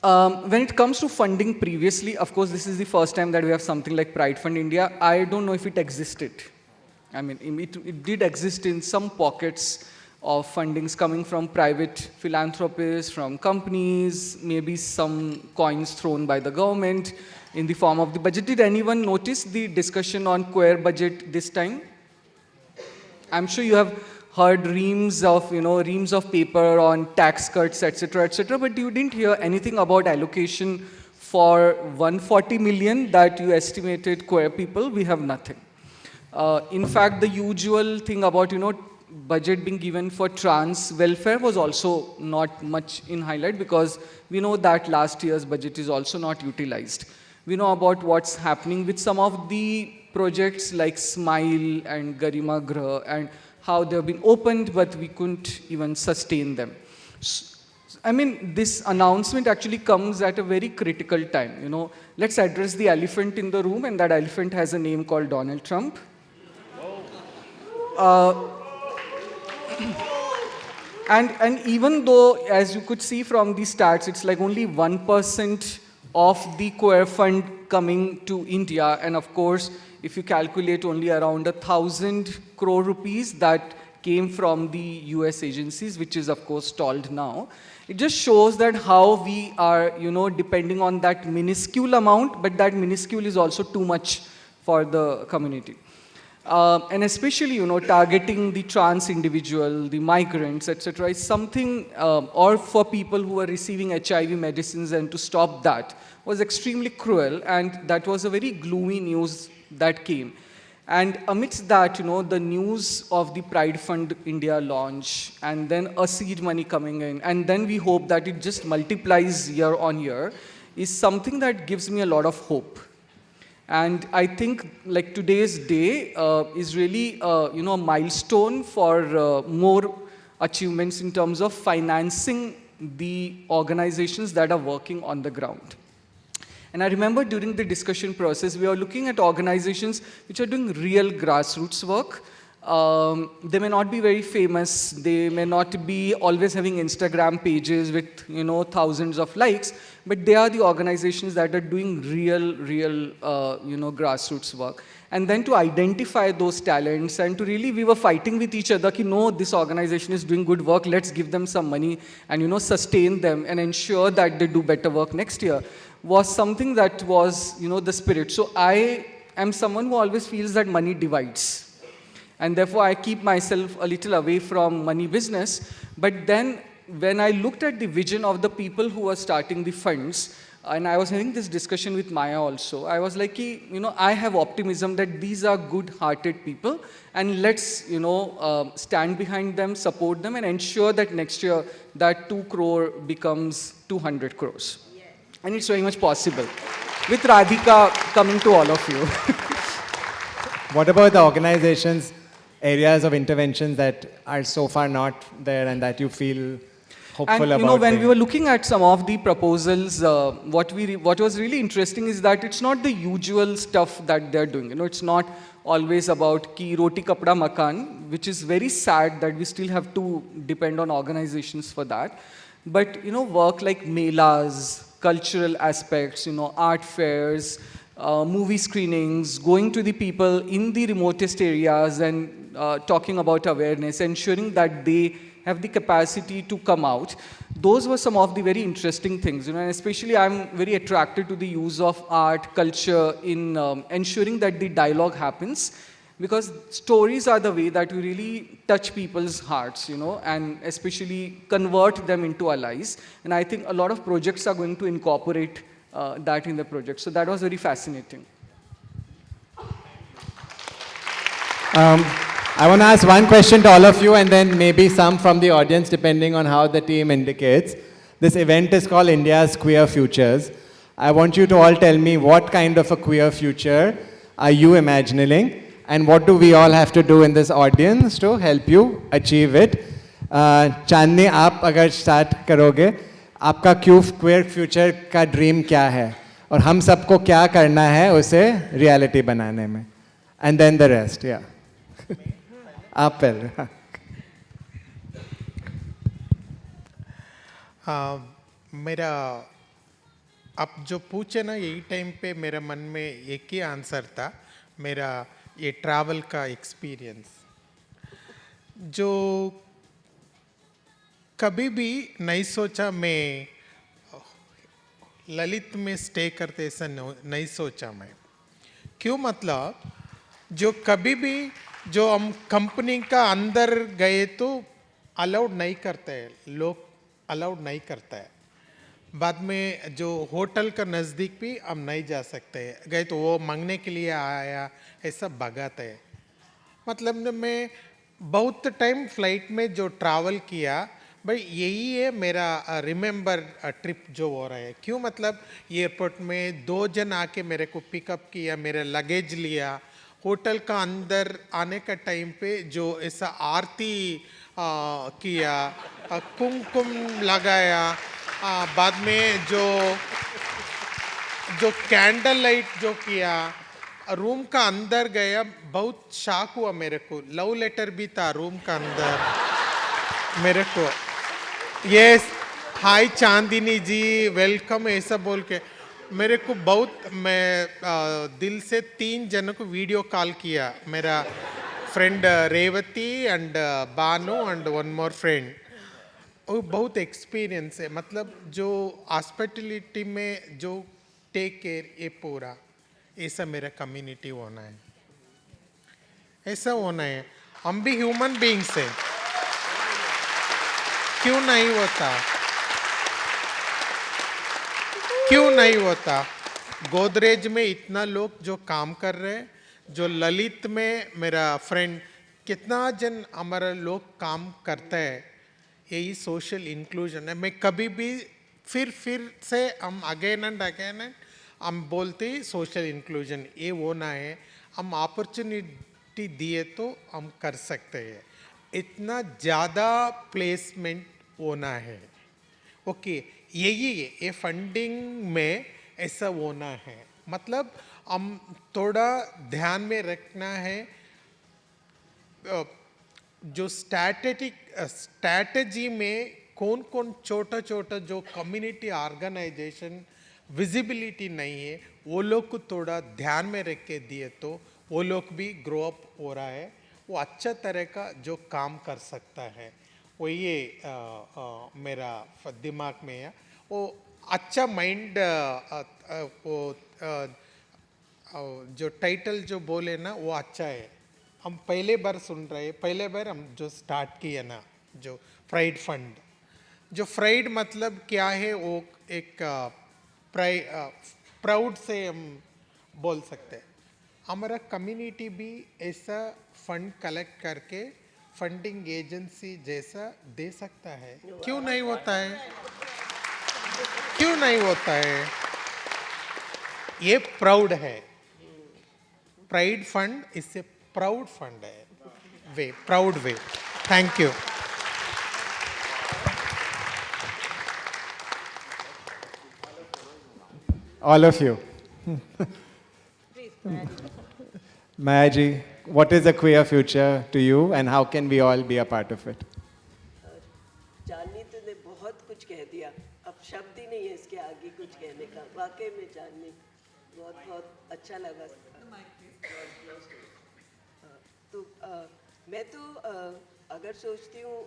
When it comes to funding previously, of course, this is the first time that we have something like Pride Fund India. I don't know if it existed. I mean, it did exist in some pockets of fundings coming from private philanthropists, from companies, maybe some coins thrown by the government in the form of the budget. Did anyone notice the discussion on queer budget this time? I'm sure you have heard reams of paper on tax cuts, etc., but you didn't hear anything about allocation for 140 million that you estimated queer people. We have nothing. In fact, the usual thing about, budget being given for trans welfare was also not much in highlight because we know that last year's budget is also not utilized. We know about what's happening with some of the projects like Smile and Garima Grah and how they've been opened, but we couldn't even sustain them. I mean, this announcement actually comes at a very critical time. Let's address the elephant in the room, and that elephant has a name called Donald Trump. And even though, as you could see from the stats, it's like only 1% of the queer fund coming to India, and of course, if you calculate only around 1,000 crore rupees that came from the US agencies, which is of course stalled now, it just shows that how we are, depending on that minuscule amount, but that minuscule is also too much for the community. And especially, targeting the trans individual, the migrants, etc., is something, or for people who are receiving HIV medicines, and to stop that was extremely cruel, and that was a very gloomy news that came. And amidst that, the news of the Pride Fund India launch, and then a seed money coming in, and then we hope that it just multiplies year on year, is something that gives me a lot of hope. And I think like today's day is really a milestone for more achievements in terms of financing the organizations that are working on the ground. And I remember during the discussion process, we are looking at organizations which are doing real grassroots work. They may not be very famous. They may not be always having Instagram pages with, thousands of likes, but they are the organizations that are doing real, grassroots work. And then to identify those talents and to really, we were fighting with each other, ki, no, this organization is doing good work, let's give them some money and, sustain them and ensure that they do better work next year, was something that was, the spirit. So I am someone who always feels that money divides. And therefore, I keep myself a little away from money business. But then, when I looked at the vision of the people who are starting the funds, and I was having this discussion with Maya also, I was like, I have optimism that these are good-hearted people, and let's, stand behind them, support them, and ensure that next year that 2 crore becomes 200 crores. Yes. And it's very much possible, with Radhika coming to all of you. What about the organizations, areas of intervention that are so far not there and that you feel hopeful and, about? When we were looking at some of the proposals, what was really interesting is that it's not the usual stuff that they're doing. It's not always about ki roti kapda makan, which is very sad that we still have to depend on organizations for that. But, work like melas, cultural aspects, art fairs, movie screenings, going to the people in the remotest areas and talking about awareness, ensuring that they have the capacity to come out. Those were some of the very interesting things, and especially I'm very attracted to the use of art, culture in ensuring that the dialogue happens, because stories are the way that we really touch people's hearts, and especially convert them into allies. And I think a lot of projects are going to incorporate that in the project. So that was very fascinating. I want to ask one question to all of you and then maybe some from the audience depending on how the team indicates. This event is called India's Queer Futures. I want you to all tell me what kind of a queer future are you imagining and what do we all have to do in this audience to help you achieve it. Chandini, आप अगर start करोगे, आपका queer future का dream क्या है और हम सबको क्या करना है उसे reality बनाने में. And then the rest, yeah. आप पहले. मेरा आप जो पूछे ना यही टाइम पे मेरे मन में एक ही आंसर था, मेरा ये ट्रैवल का एक्सपीरियंस, जो कभी भी नहीं सोचा मैं ललित में स्टे करते ऐसा नहीं सोचा मैं. क्यों? मतलब जो कभी भी जो हम कंपनी का अंदर गए तो अलाउड नहीं करते हैं, लोग अलाउड नहीं करता है. बाद में जो होटल का नज़दीक भी हम नहीं जा सकते हैं, गए तो वो मांगने के लिए आया ऐसा भगाते हैं. मतलब मैं बहुत टाइम फ्लाइट में जो ट्रैवल किया भाई यही है मेरा रिमेंबर ट्रिप जो हो रहा है. क्यों? मतलब एयरपोर्ट में 2 जन आके मेरे को पिकअप किया, मेरा लगेज लिया, होटल का अंदर आने का टाइम पे जो ऐसा आरती किया, कुमकुम लगाया, बाद में जो कैंडल लाइट जो किया, रूम का अंदर गया, बहुत शॉक हुआ मेरे को. लव लेटर भी था रूम का अंदर मेरे को. यस, हाय चांदिनी जी, वेलकम ऐसा बोल के मेरे को बहुत, मैं दिल से 3 जनों को वीडियो कॉल किया, मेरा friend Revathi and Banu and one more friend. वो बहुत एक्सपीरियंस है. मतलब जो हॉस्पिटलिटी में जो टेक केयर, ये पूरा ऐसा मेरा कम्युनिटी होना है, ऐसा होना है. हम भी ह्यूमन बीइंग्स हैं, क्यों नहीं होता? क्यों नहीं होता? गोदरेज में इतना लोग जो काम कर रहे हैं, जो ललित में मेरा फ्रेंड, कितना जन हमारा लोग काम करता है, यही सोशल इंक्लूजन है. मैं कभी भी फिर से हम अगेन एंड अगेन हम बोलते ही सोशल इंक्लूजन ये होना है. हम अपॉर्चुनिटी दिए तो हम कर सकते हैं. इतना ज़्यादा प्लेसमेंट होना है, ओके ये फंडिंग में ऐसा होना है, मतलब हम थोड़ा ध्यान में रखना है जो स्ट्रैटेजी में कौन कौन छोटा छोटा जो कम्युनिटी ऑर्गेनाइजेशन विजिबिलिटी नहीं है वो लोग को थोड़ा ध्यान में रख के दिए तो वो लोग भी ग्रो अप हो रहा है, वो अच्छा तरह का जो काम कर सकता है, वो ये मेरा दिमाग में है। वो अच्छा माइंड वो जो टाइटल जो बोले ना वो अच्छा है। हम पहले बार सुन रहे हैं, पहले बार हम जो स्टार्ट किए ना जो प्राइड फंड, जो प्राइड मतलब क्या है वो एक प्राउड से हम बोल सकते हैं। हमारा कम्युनिटी भी ऐसा फंड कलेक्ट करके फंडिंग एजेंसी जैसा दे सकता है, क्यों नहीं होता है, क्यों नहीं होता है? ये प्राउड है, प्राइड फंड इससे प्राउड फंड है, we proud we. Thank you. All of you. Maya ji, what is a queer future to you and how can we all be a part of it? जाननी तूने बहुत कुछ कह दिया, अब शब्द ही नहीं है इसके आगे कुछ कहने का। वाकई में जाननी बहुत बहुत अच्छा लगा। तो मैं तो अगर सोचती हूँ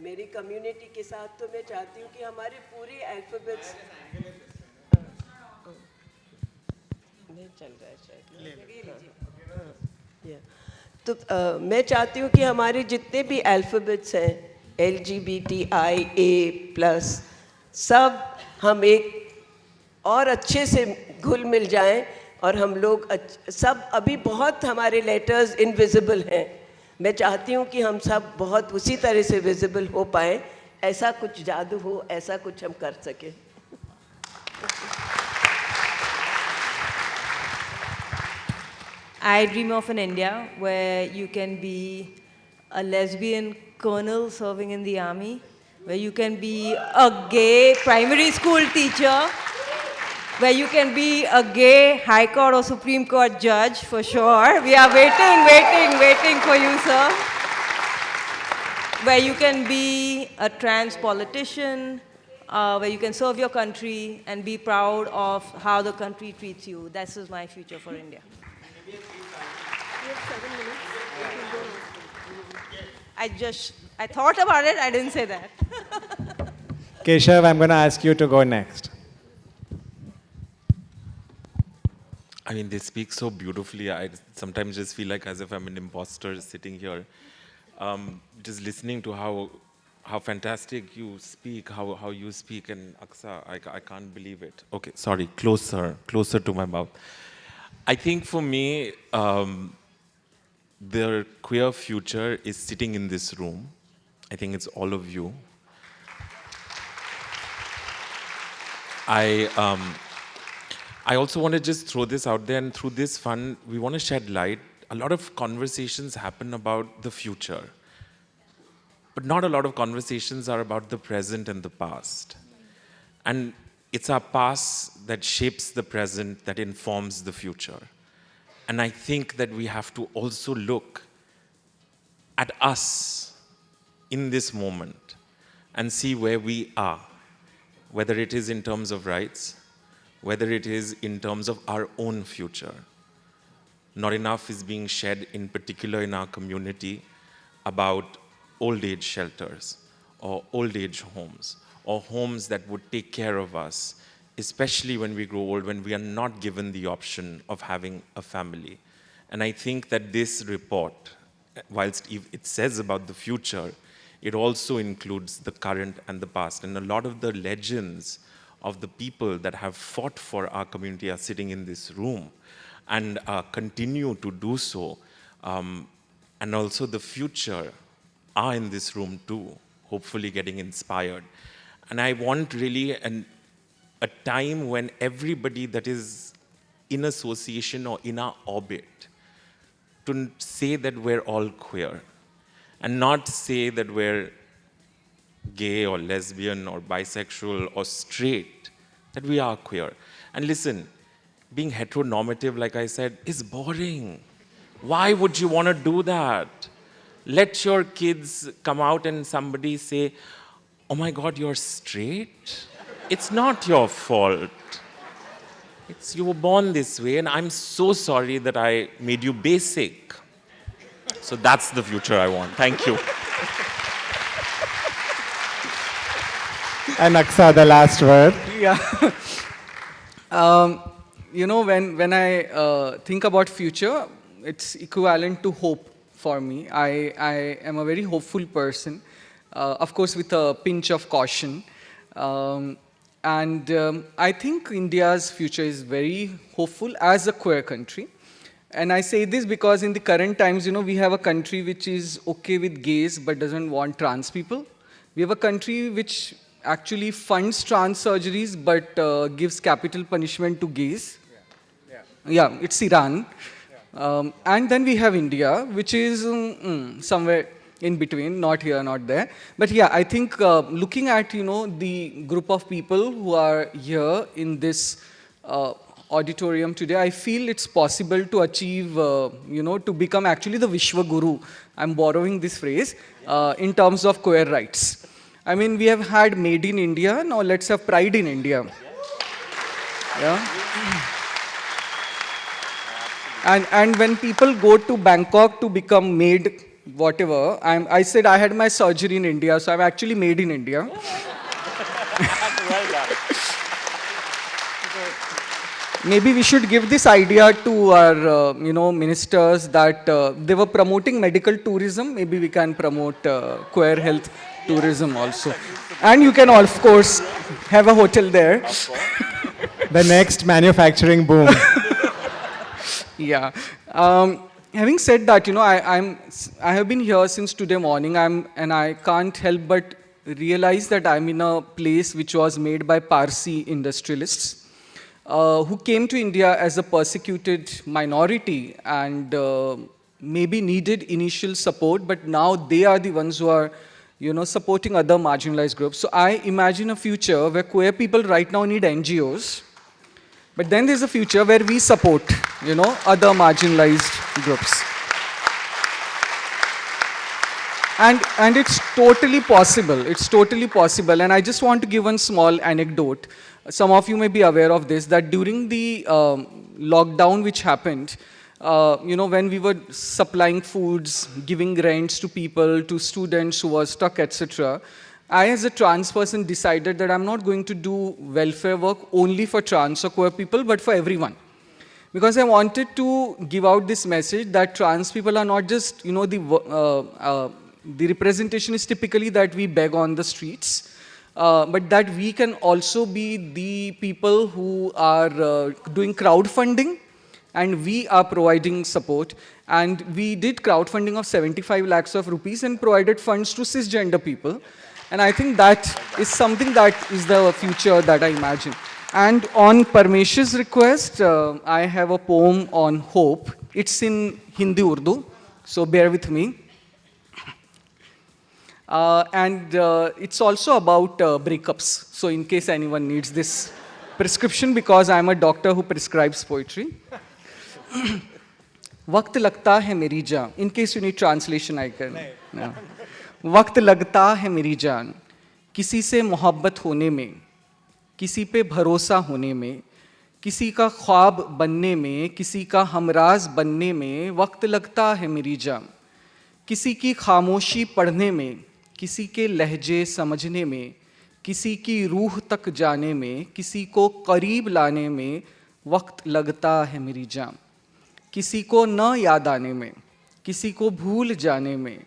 मेरी कम्युनिटी के साथ, तो मैं चाहती हूँ कि हमारे पूरे अल्फ़ाबेट्स नहीं चल रहा है शायद, तो मैं चाहती हूँ कि हमारे जितने भी अल्फ़ाबेट्स हैं LGBTIA+, सब हम एक और अच्छे से घुल मिल जाएं और हम लोग सब अभी बहुत हमारे लेटर्स इनविजिबल हैं। मैं चाहती हूँ कि हम सब बहुत उसी तरह से विजिबल हो पाएँ, ऐसा कुछ जादू हो, ऐसा कुछ हम कर सकें। I dream of an India where you can be a lesbian colonel serving in the army, where you can be a gay primary school teacher, where you can be a gay High Court or Supreme Court judge for sure. We are waiting for you, sir. Where you can be a trans politician, where you can serve your country and be proud of how the country treats you. This is my future for India. I thought about it, I didn't say that. Keshav, I'm going to ask you to go next. I mean, they speak so beautifully. I sometimes just feel like as if I'm an imposter sitting here. Just listening to how fantastic you speak, how you speak, and Aqsa, I can't believe it. Okay, sorry, closer to my mouth. I think for me, the queer future is sitting in this room. I think it's all of you. I also want to just throw this out there, and through this fund, we want to shed light. A lot of conversations happen about the future, but not a lot of conversations are about the present and the past. And it's our past that shapes the present, that informs the future. And I think that we have to also look at us in this moment and see where we are, whether it is in terms of rights, whether it is in terms of our own future. Not enough is being shed, in particular in our community, about old age shelters or old age homes or homes that would take care of us, especially when we grow old, when we are not given the option of having a family. And I think that this report, whilst it says about the future, it also includes the current and the past. And a lot of the legends of the people that have fought for our community are sitting in this room and continue to do so. And also the future are in this room too, hopefully getting inspired. And I want really a time when everybody that is in association or in our orbit to say that we're all queer and not say that we're gay or lesbian or bisexual or straight, that we are queer. And listen, being heteronormative, like I said, is boring. Why would you want to do that? Let your kids come out and somebody say, oh my God, you're straight? It's not your fault. You were born this way, and I'm so sorry that I made you basic. So that's the future I want. Thank you. And Aqsa, the last word. Yeah. You know, when I think about future, it's equivalent to hope for me. I am a very hopeful person, of course with a pinch of caution. I think India's future is very hopeful as a queer country. And I say this because in the current times, you know, we have a country which is okay with gays but doesn't want trans people. We have a country which actually funds trans surgeries but gives capital punishment to gays. Yeah, it's Iran. And then we have India, which is somewhere in between, not here, not there. But yeah, I think looking at, you know, the group of people who are here in this auditorium today, I feel it's possible to achieve, you know, to become actually the Vishwa Guru. I'm borrowing this phrase in terms of queer rights. I mean, we have had Made in India, now let's have Pride in India. Yeah. And when people go to Bangkok to become made whatever, I said I had my surgery in India, so I'm actually made in India. Well done. Maybe we should give this idea to our, you know, ministers that they were promoting medical tourism. Maybe we can promote queer health tourism also. And you can, of course, have a hotel there. The next manufacturing boom. Yeah. Having said that, you know, I have been here since today morning, and I can't help but realize that I'm in a place which was made by Parsi industrialists who came to India as a persecuted minority and maybe needed initial support, but now they are the ones who are, you know, supporting other marginalized groups. So I imagine a future where queer people right now need NGOs, but then there's a future where we support, you know, other marginalized groups. And it's totally possible. It's totally possible. And I just want to give one small anecdote. Some of you may be aware of this, that during the lockdown which happened, you know, when we were supplying foods, giving rents to people, to students who were stuck, etc., I, as a trans person, decided that I'm not going to do welfare work only for trans or queer people, but for everyone. Because I wanted to give out this message that trans people are not just, you know, the representation is typically that we beg on the streets, but that we can also be the people who are doing crowdfunding, and we are providing support. And we did crowdfunding of 75 lakhs of rupees and provided funds to cisgender people. And I think that is something that is the future that I imagine. And on Parmesh's request, I have a poem on hope. It's in Hindi Urdu, so bear with me. It's also about breakups. So in case anyone needs this prescription, because I'm a doctor who prescribes poetry. वक्त लगता है मेरी जान. In case you need translation, I can. Yeah. वक्त लगता है मेरी जान किसी से मोहब्बत होने में, किसी पे भरोसा होने में, किसी का ख्वाब बनने में, किसी का हमराज बनने में. वक्त लगता है मेरी जान किसी की खामोशी पढ़ने में, किसी के लहजे समझने में, किसी की रूह तक जाने में, किसी को करीब लाने में. वक्त लगता है मेरी जान किसी को न याद आने में, किसी को भूल जाने में,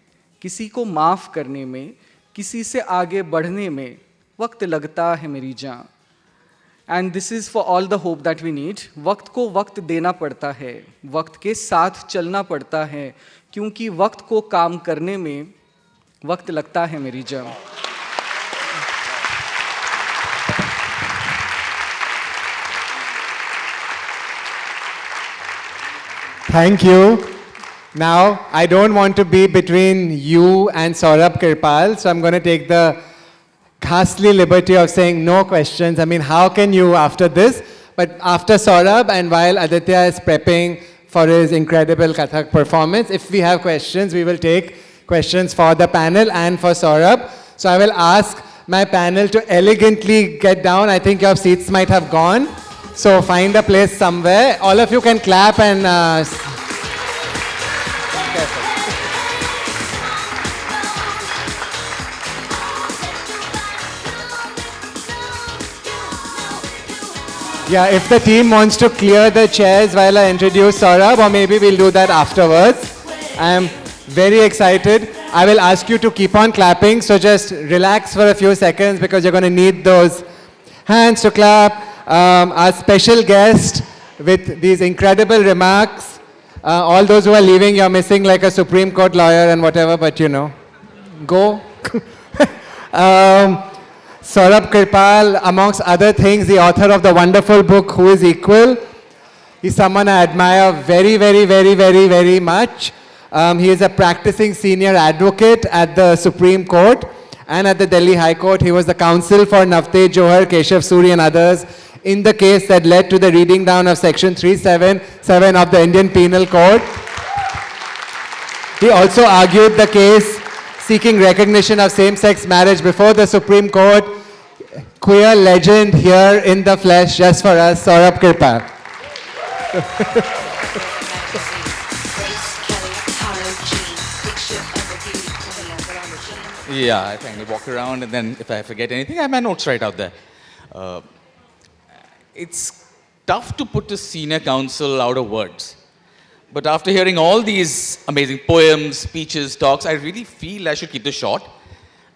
किसी को माफ़ करने में, किसी से आगे बढ़ने में. वक्त लगता है मेरी जान. And this is for all the hope that we need. वक्त को वक्त देना पड़ता है, वक्त के साथ चलना पड़ता है, क्योंकि वक्त को काम करने में वक्त लगता है मेरी जान. Thank you. Now, I don't want to be between you and Saurabh Kirpal, so I'm going to take the ghastly liberty of saying no questions. I mean, how can you after this? But after Saurabh and while Aditya is prepping for his incredible Kathak performance, if we have questions, we will take questions for the panel and for Saurabh. So I will ask my panel to elegantly get down. I think your seats might have gone. So find a place somewhere. All of you can clap and... Yeah, if the team wants to clear the chairs while I introduce Saurabh, or maybe we'll do that afterwards. I am very excited. I will ask you to keep on clapping, so just relax for a few seconds because you're going to need those hands to clap. Our special guest with these incredible remarks. All those who are leaving, you're missing like a Supreme Court lawyer and whatever, but you know, go. Saurabh Kirpal, amongst other things, the author of the wonderful book, Who is Equal? He's someone I admire very, very, very, very, very much. He is a practicing senior advocate at the Supreme Court and at the Delhi High Court. He was the counsel for Navteej Johar, Keshav Suri and others in the case that led to the reading down of Section 377 of the Indian Penal Code. He also argued the case seeking recognition of same-sex marriage before the Supreme Court. Queer legend here in the flesh, just for us, Saurabh Kirpal. Yeah, I think I walk around and then if I forget anything, I have my notes right out there. It's tough to put a senior counsel out of words. But after hearing all these amazing poems, speeches, talks, I really feel I should keep this short.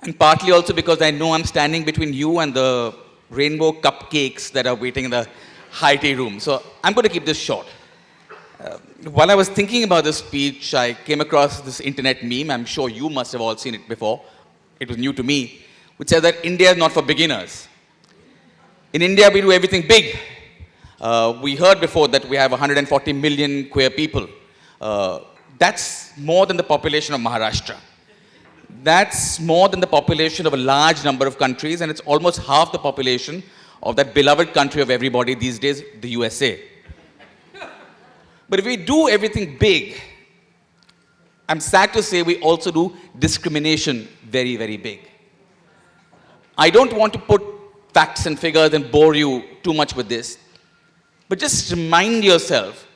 And partly also because I know I'm standing between you and the rainbow cupcakes that are waiting in the high tea room. So I'm going to keep this short. While I was thinking about this speech, I came across this internet meme. I'm sure you must have all seen it before. It was new to me, which says that India is not for beginners. In India, we do everything big. We heard before that we have 140 million queer people. That's more than the population of Maharashtra. That's more than the population of a large number of countries, and it's almost half the population of that beloved country of everybody these days, the USA. But if we do everything big, I'm sad to say we also do discrimination very, very big. I don't want to put facts and figures and bore you too much with this, but just remind yourself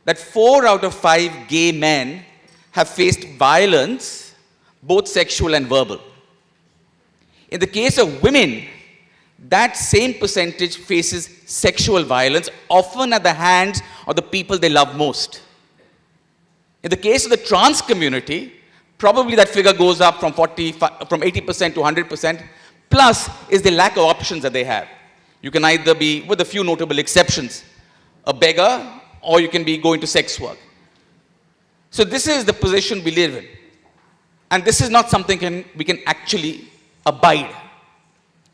that 4 out of 5 gay men have faced violence, both sexual and verbal. In the case of women, that same percentage faces sexual violence, often at the hands of the people they love most. In the case of the trans community, probably that figure goes up from 80% to 100%, plus is the lack of options that they have. You can either be, with a few notable exceptions, a beggar, or you can be going to sex work. So this is the position we live in. And this is not something we can actually abide.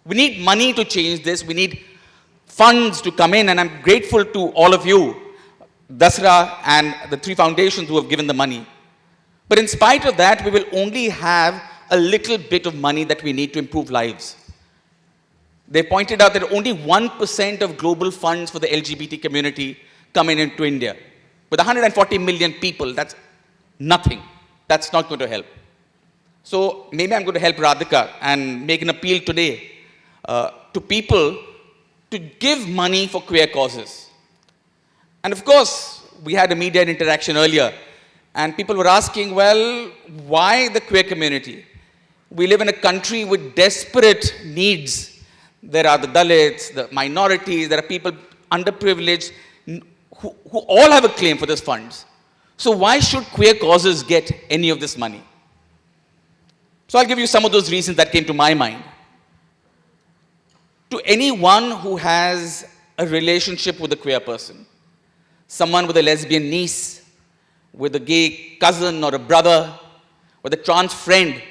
We need money to change this. We need funds to come in, and I'm grateful to all of you, Dasra and the 3 foundations who have given the money. But in spite of that, we will only have a little bit of money that we need to improve lives. They pointed out that only 1% of global funds for the LGBT community come into India. With 140 million people, that's nothing. That's not going to help. So maybe I'm going to help Radhika and make an appeal today to people to give money for queer causes. And of course, we had a media interaction earlier, and people were asking, well, why the queer community? We live in a country with desperate needs. There are the Dalits, the minorities, there are people underprivileged who all have a claim for these funds. So why should queer causes get any of this money? So I'll give you some of those reasons that came to my mind. To anyone who has a relationship with a queer person, someone with a lesbian niece, with a gay cousin or a brother, with a trans friend,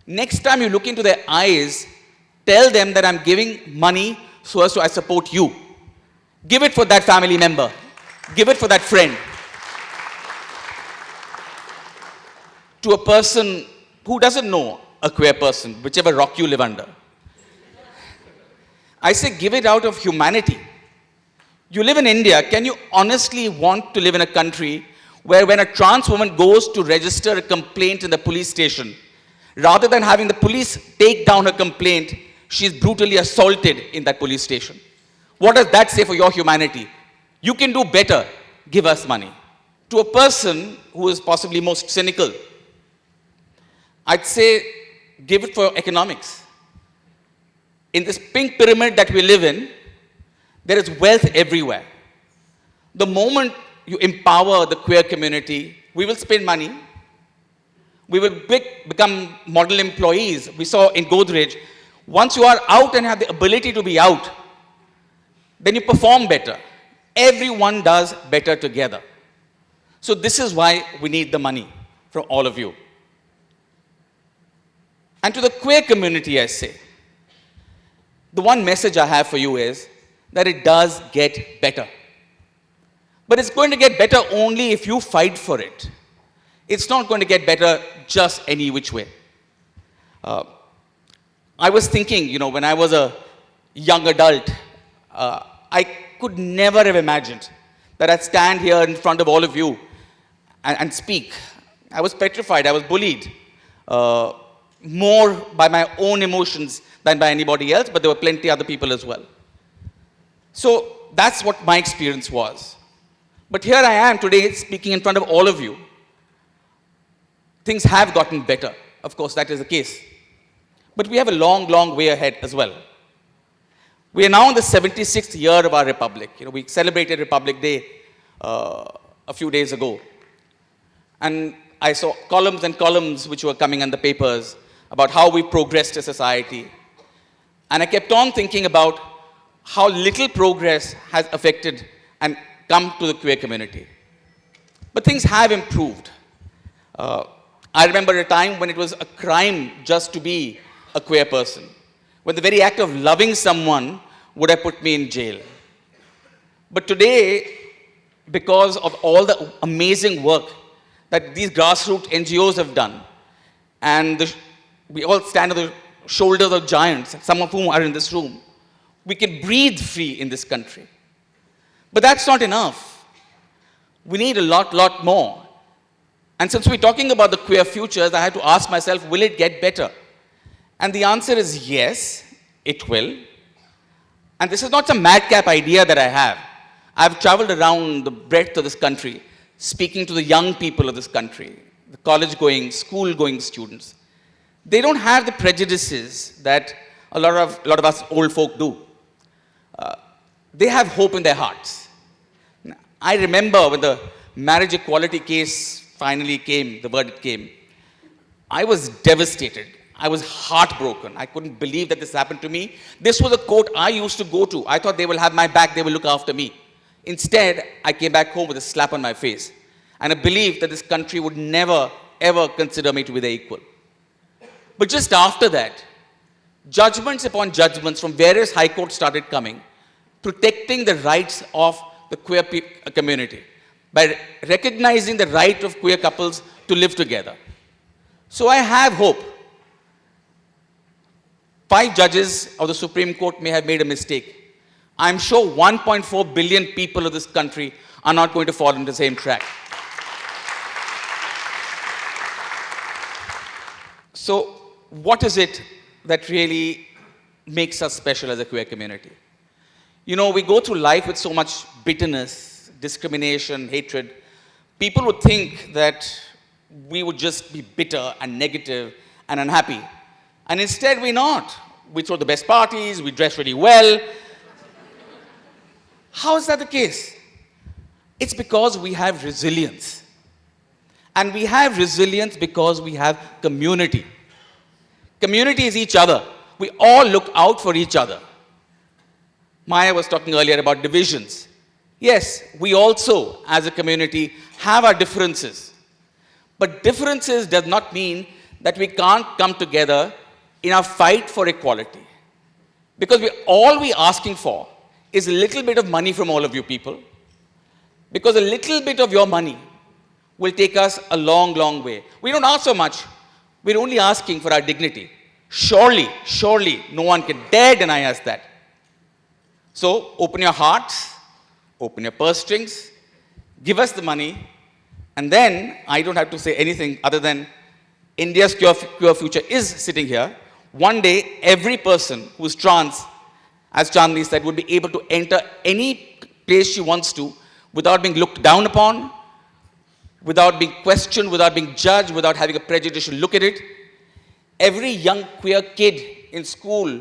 next time you look into their eyes, tell them that I'm giving money so as to I support you. Give it for that family member. Give it for that friend. To a person who doesn't know a queer person, whichever rock you live under, I say give it out of humanity. You live in India, can you honestly want to live in a country where when a trans woman goes to register a complaint in the police station, rather than having the police take down her complaint, she is brutally assaulted in that police station? What does that say for your humanity? You can do better, give us money. To a person who is possibly most cynical, I'd say give it for economics. In this pink pyramid that we live in, there is wealth everywhere. The moment you empower the queer community, we will spend money. We will become model employees. We saw in Godrej, once you are out and have the ability to be out, then you perform better. Everyone does better together. So this is why we need the money from all of you. And to the queer community, I say, the one message I have for you is that it does get better. But it's going to get better only if you fight for it. It's not going to get better just any which way. I was thinking, when I was a young adult, I could never have imagined that I'd stand here in front of all of you and speak. I was petrified, I was bullied, more by my own emotions than by anybody else, but there were plenty other people as well. So that's what my experience was. But here I am today speaking in front of all of you. Things have gotten better. Of course, that is the case. But we have a long, long way ahead as well. We are now in the 76th year of our republic. We celebrated Republic Day a few days ago. And I saw columns and columns which were coming in the papers about how we progressed as society. And I kept on thinking about how little progress has affected and come to the queer community. But things have improved. I remember a time when it was a crime just to be a queer person, when the very act of loving someone would have put me in jail. But today, because of all the amazing work that these grassroots NGOs have done, and we all stand on the shoulders of giants, some of whom are in this room, we can breathe free in this country. But that's not enough. We need a lot more. And since we're talking about the queer futures, I had to ask myself, will it get better? And the answer is yes, it will. And this is not some madcap idea that I have. I've traveled around the breadth of this country, speaking to the young people of this country, the college-going, school-going students. They don't have the prejudices that a lot of us old folk do. They have hope in their hearts. I remember when the marriage equality case finally came, the verdict came, I was devastated. I was heartbroken. I couldn't believe that this happened to me. This was a court I used to go to. I thought they will have my back, they will look after me. Instead, I came back home with a slap on my face. And I believed that this country would never, ever consider me to be their equal. But just after that, judgments upon judgments from various high courts started coming, protecting the rights of the queer community by recognizing the right of queer couples to live together. So I have hope. 5 judges of the Supreme Court may have made a mistake. I'm sure 1.4 billion people of this country are not going to fall into the same track. So what is it that really makes us special as a queer community? We go through life with so much bitterness, discrimination, hatred. People would think that we would just be bitter and negative and unhappy. And instead, we're not. We throw the best parties, we dress really well. How is that the case? It's because we have resilience. And we have resilience because we have community. Community is each other. We all look out for each other. Maya was talking earlier about divisions. Yes, we also, as a community, have our differences. But differences does not mean that we can't come together in our fight for equality. Because all we're asking for is a little bit of money from all of you people. Because a little bit of your money will take us a long, long way. We don't ask so much. We're only asking for our dignity. Surely, no one can dare deny us that. So open your hearts, open your purse strings, give us the money, and then I don't have to say anything other than India's queer future is sitting here. One day, every person who's trans, as Chandini said, would be able to enter any place she wants to without being looked down upon, without being questioned, without being judged, without having a prejudicial look at it. Every young queer kid in school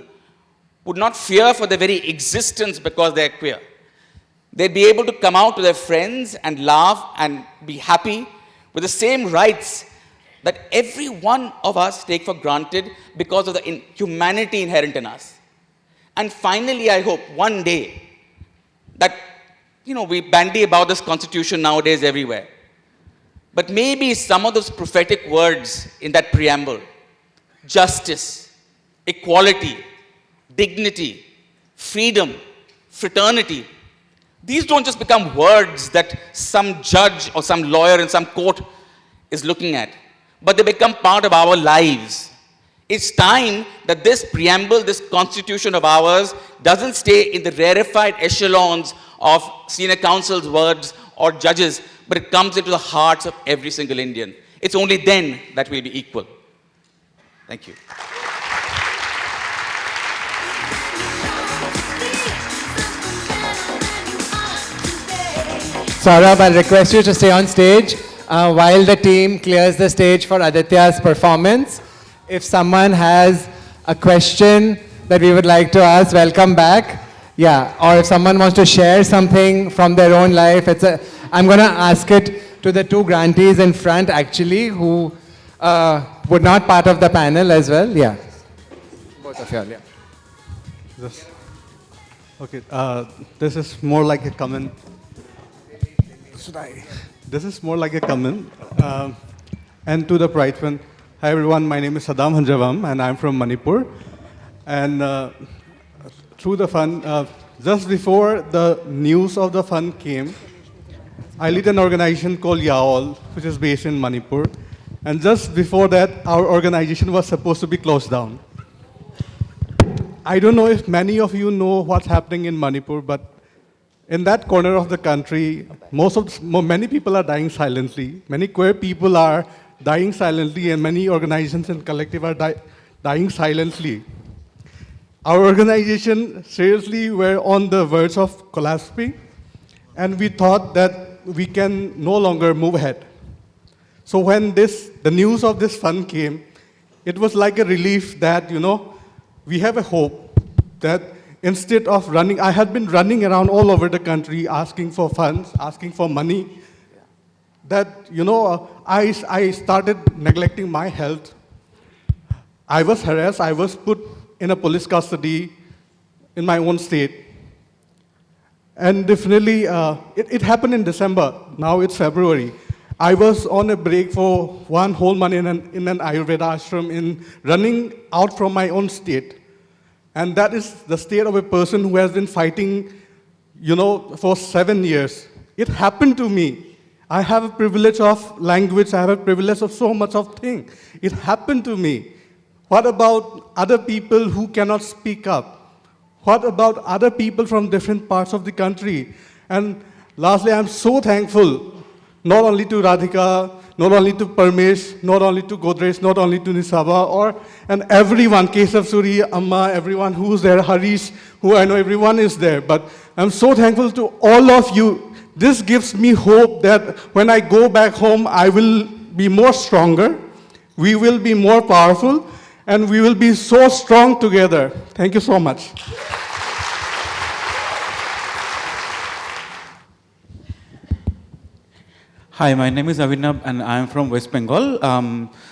would not fear for their very existence because they're queer. They'd be able to come out to their friends and laugh and be happy with the same rights that every one of us take for granted because of the humanity inherent in us. And finally, I hope one day that, we bandy about this constitution nowadays everywhere. But maybe some of those prophetic words in that preamble, justice, equality, dignity, freedom, fraternity, these don't just become words that some judge or some lawyer in some court is looking at, but they become part of our lives. It's time that this preamble, this constitution of ours, doesn't stay in the rarefied echelons of senior counsel's words or judges, but it comes into the hearts of every single Indian. It's only then that we'll be equal. Thank you. Saurabh, I'll request you to stay on stage while the team clears the stage for Aditya's performance. If someone has a question that we would like to ask, welcome back. Yeah, or if someone wants to share something from their own life, I'm going to ask it to the two grantees in front, actually, who were not part of the panel as well. Yeah, both of you. Yeah. Okay, this is more like a comment. This is more like a comment. And to the Pride Fund, hi everyone, my name is Saddam Hanjavam and I'm from Manipur. And through the fund, just before the news of the fund came, I lead an organization called Yaol, which is based in Manipur. And just before that, our organization was supposed to be closed down. I don't know if many of you know what's happening in Manipur, but in that corner of the country, many people are dying silently. Many queer people are dying silently, and many organizations and collective are dying silently. Our organization, seriously, were on the verge of collapsing, and we thought that we can no longer move ahead. So when the news of this fund came, it was like a relief that, we have a hope that instead of running, I had been running around all over the country asking for funds, asking for money, that, I started neglecting my health. I was harassed, I was put in a police custody in my own state. And definitely, it happened in December, now it's February. I was on a break for one whole month in an Ayurveda ashram in running out from my own state. And that is the state of a person who has been fighting, for 7 years. It happened to me. I have a privilege of language, I have a privilege of so much of things. It happened to me. What about other people who cannot speak up? What about other people from different parts of the country? And lastly, I'm so thankful, not only to Radhika, not only to Parmesh, not only to Godrej, not only to Nisaba, and everyone, Keshav Suri, Amma, everyone who's there, Harish, who I know everyone is there. But I'm so thankful to all of you. This gives me hope that when I go back home, I will be more stronger, we will be more powerful, and we will be so strong together. Thank you so much. Hi, my name is Avinab and I am from West Bengal.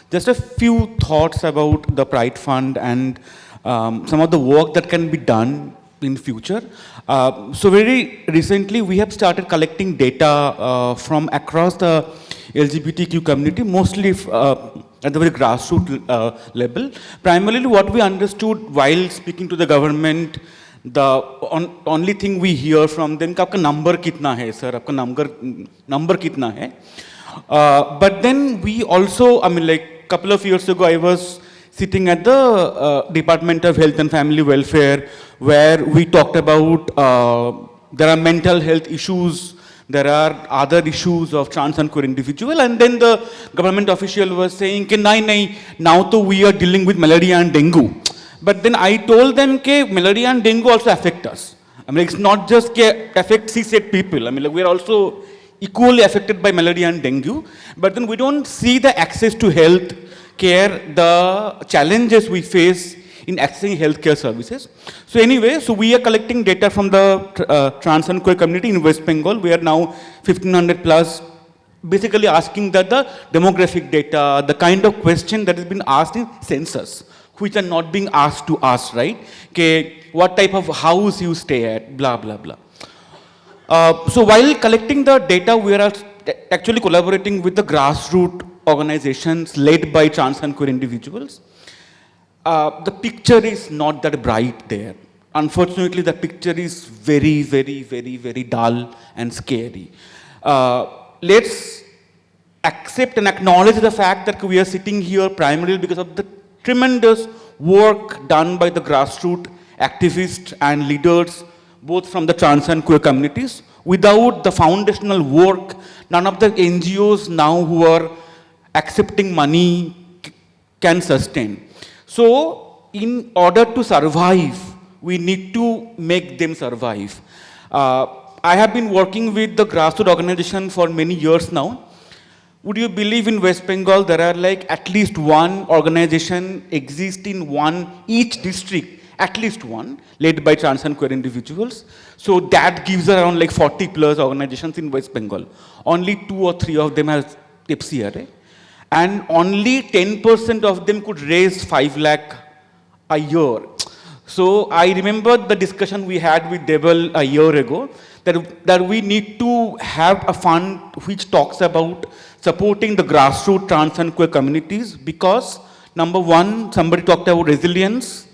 Just a few thoughts about the Pride Fund and some of the work that can be done in future. So very recently we have started collecting data from across the LGBTQ community, mostly at the very grassroots level. Primarily what we understood while speaking to the government, the only thing we hear from them, आपका number कितना है sir, आपका number कितना है? But then we also, couple of years ago, I was sitting at the Department of Health and Family Welfare, where we talked about there are mental health issues, there are other issues of trans and queer individual, and then the government official was saying, "Ke nahi, now to we are dealing with malaria and dengue." But then I told them, "Ke malaria and dengue also affect us. I mean, it's not just ke affect cis-het people. I mean, like, we are also equally affected by malaria and dengue. But then we don't see the access to health care, the challenges we face in accessing healthcare services." So anyway, so we are collecting data from the trans and queer community in West Bengal. We are now 1,500 plus, basically asking that the demographic data, the kind of question that has been asked in census, which are not being asked to us, right? Okay, what type of house you stay at, blah, blah, blah. So while collecting the data, we are actually collaborating with the grassroots organizations led by trans and queer individuals. The picture is not that bright there. Unfortunately, the picture is very, very, very, very dull and scary. Let's accept and acknowledge the fact that we are sitting here primarily because of the tremendous work done by the grassroots activists and leaders, both from the trans and queer communities. Without the foundational work, none of the NGOs now who are accepting money can sustain. So, in order to survive, we need to make them survive. I have been working with the grassroots organization for many years now. Would you believe in West Bengal there are like at least one organization exist in each district, at least one, led by trans and queer individuals. So that gives around like 40 plus organizations in West Bengal. Only 2 or 3 of them have FCRA. And only 10% of them could raise 5 lakh a year. So I remember the discussion we had with Deval a year ago, that we need to have a fund which talks about supporting the grassroots trans and queer communities, because number one, somebody talked about resilience.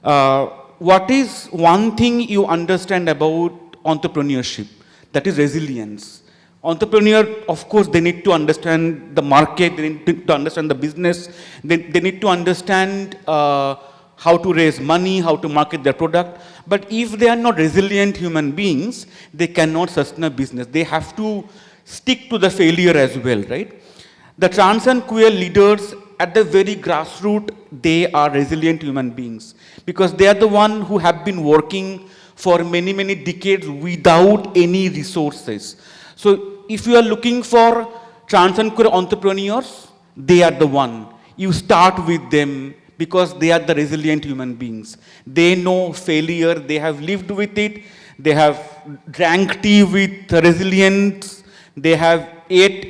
What is one thing you understand about entrepreneurship? That is resilience. Entrepreneur, of course, they need to understand the market, they need to understand the business, they need to understand how to raise money, how to market their product. But if they are not resilient human beings, they cannot sustain a business. They have to stick to the failure as well, right? The trans and queer leaders at the very grassroots, they are resilient human beings, because they are the ones who have been working for many, many decades without any resources. So if you are looking for trans and queer entrepreneurs, they are the one. You start with them because they are the resilient human beings. They know failure, they have lived with it, they have drank tea with resilience, they have ate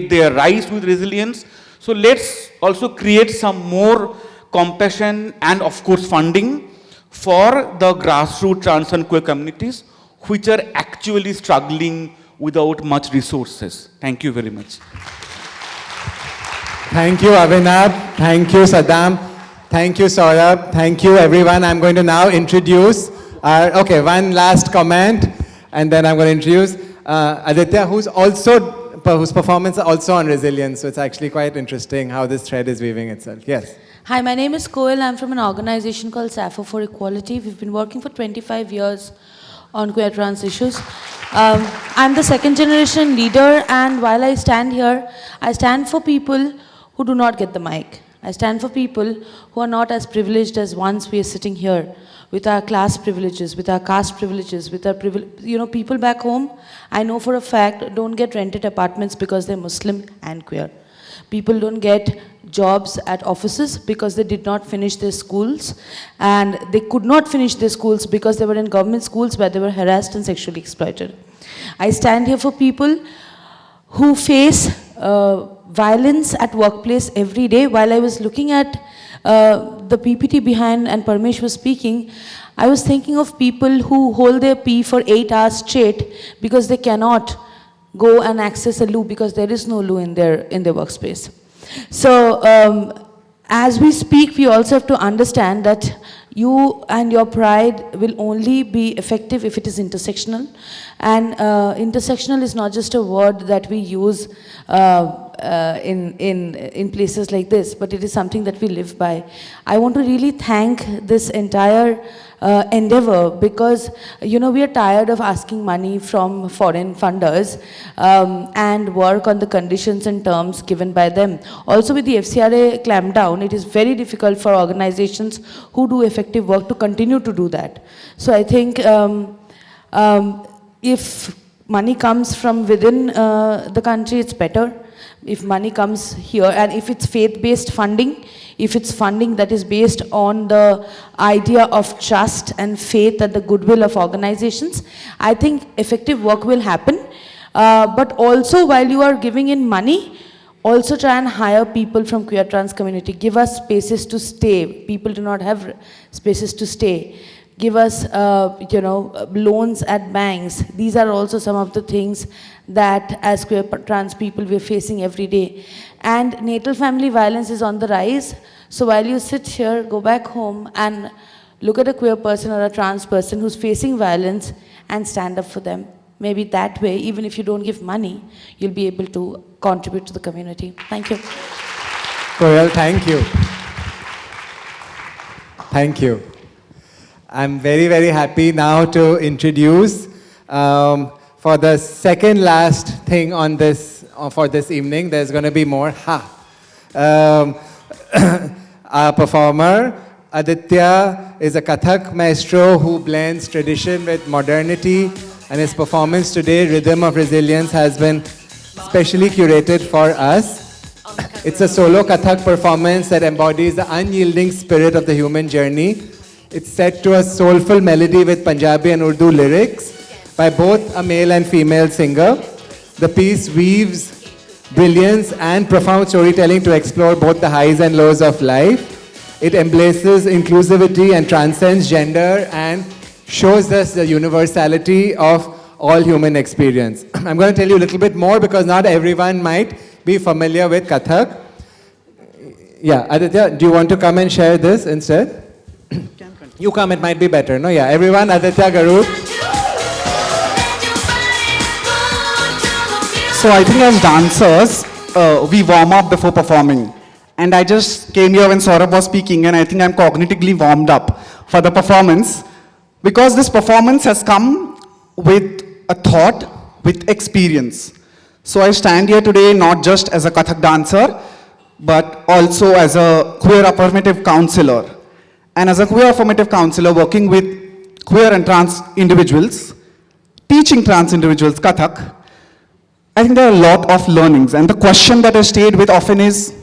their rice with resilience. So let's also create some more compassion and of course funding for the grassroots trans and queer communities which are actually struggling without much resources. Thank you very much. Thank you, Abhinav. Thank you, Saddam. Thank you, Saurabh. Thank you, everyone. I'm going to now introduce one last comment, and then I'm going to introduce Aditya, whose performance is also on resilience. So it's actually quite interesting how this thread is weaving itself. Yes. Hi, my name is Koel. I'm from an organization called Sappho for Equality. We've been working for 25 years on queer trans issues. I'm the second generation leader, and while I stand here, I stand for people who do not get the mic. I stand for people who are not as privileged as once we are sitting here, with our class privileges, with our caste privileges, with our people back home, I know for a fact, don't get rented apartments because they're Muslim and queer. People don't get jobs at offices because they did not finish their schools, and they could not finish their schools because they were in government schools where they were harassed and sexually exploited. I stand here for people who face violence at workplace every day. While I was looking at the PPT behind and Parmesh was speaking, I was thinking of people who hold their pee for 8 hours straight because they cannot go and access a loo because there is no loo in their workspace. So as we speak, we also have to understand that you and your pride will only be effective if it is intersectional. And intersectional is not just a word that we use in places like this, but it is something that we live by. I want to really thank this entire endeavor, because we are tired of asking money from foreign funders and work on the conditions and terms given by them. Also, with the FCRA clampdown, it is very difficult for organizations who do effective work to continue to do that. So I think if money comes from within the country, it's better. If money comes here, and if it's faith-based funding, if it's funding that is based on the idea of trust and faith and the goodwill of organizations, I think effective work will happen. But also, while you are giving in money, also try and hire people from queer trans community. Give us spaces to stay. People do not have spaces to stay. Give us, loans at banks. These are also some of the things that as queer trans people we're facing every day. And natal family violence is on the rise. So while you sit here, go back home and look at a queer person or a trans person who's facing violence and stand up for them. Maybe that way, even if you don't give money, you'll be able to contribute to the community. Thank you. Koyal, thank you. Thank you. I'm very, very happy now to introduce for the second last thing on this for this evening. There's going to be more. Our performer Aditya is a Kathak maestro who blends tradition with modernity, and his performance today, Rhythm of Resilience, has been specially curated for us. It's a solo Kathak performance that embodies the unyielding spirit of the human journey. It's set to a soulful melody with Punjabi and Urdu lyrics by both a male and female singer. The piece weaves brilliance and profound storytelling to explore both the highs and lows of life. It embraces inclusivity and transcends gender and shows us the universality of all human experience. I'm going to tell you a little bit more because not everyone might be familiar with Kathak. Yeah, Aditya, do you want to come and share this instead? You come, it might be better. No, yeah, everyone, Aditya Garu. So I think as dancers, we warm up before performing. And I just came here when Saurabh was speaking, and I think I'm cognitively warmed up for the performance, because this performance has come with a thought, with experience. So I stand here today not just as a Kathak dancer, but also as a queer affirmative counselor. And as a queer affirmative counselor working with queer and trans individuals, teaching trans individuals Kathak, I think there are a lot of learnings. And the question that I stayed with often is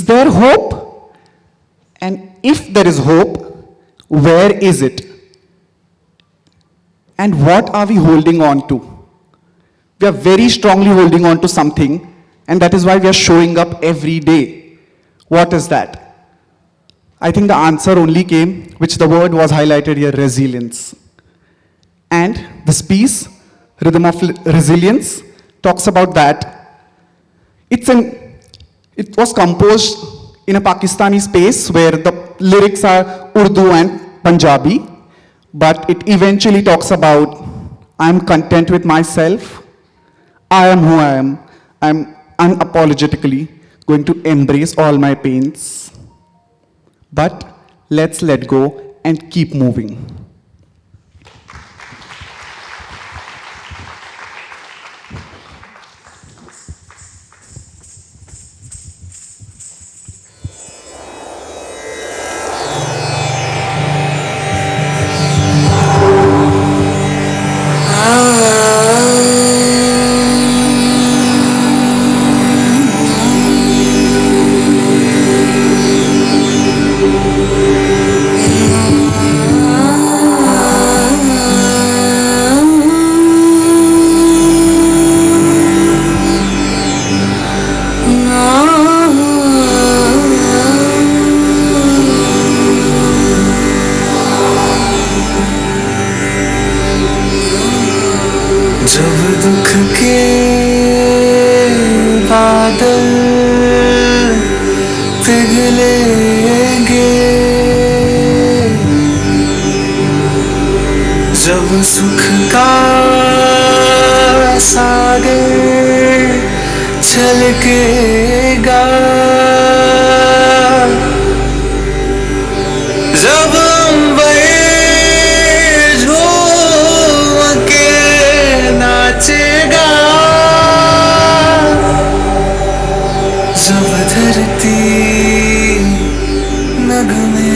there hope? And if there is hope, where is it? And what are we holding on to? We are very strongly holding on to something, and that is why we are showing up every day. What is that? I think the answer only came, which the word was highlighted here, resilience. And this piece, Rhythm of Resilience, talks about that. It was composed in a Pakistani space where the lyrics are Urdu and Punjabi, but it eventually talks about, I'm content with myself, I am who I am, I'm unapologetically going to embrace all my pains. But let's let go and keep moving. जब सुख का सागर छलकेगा जब अंबर झूम के नाचेगा जब धरती नगमे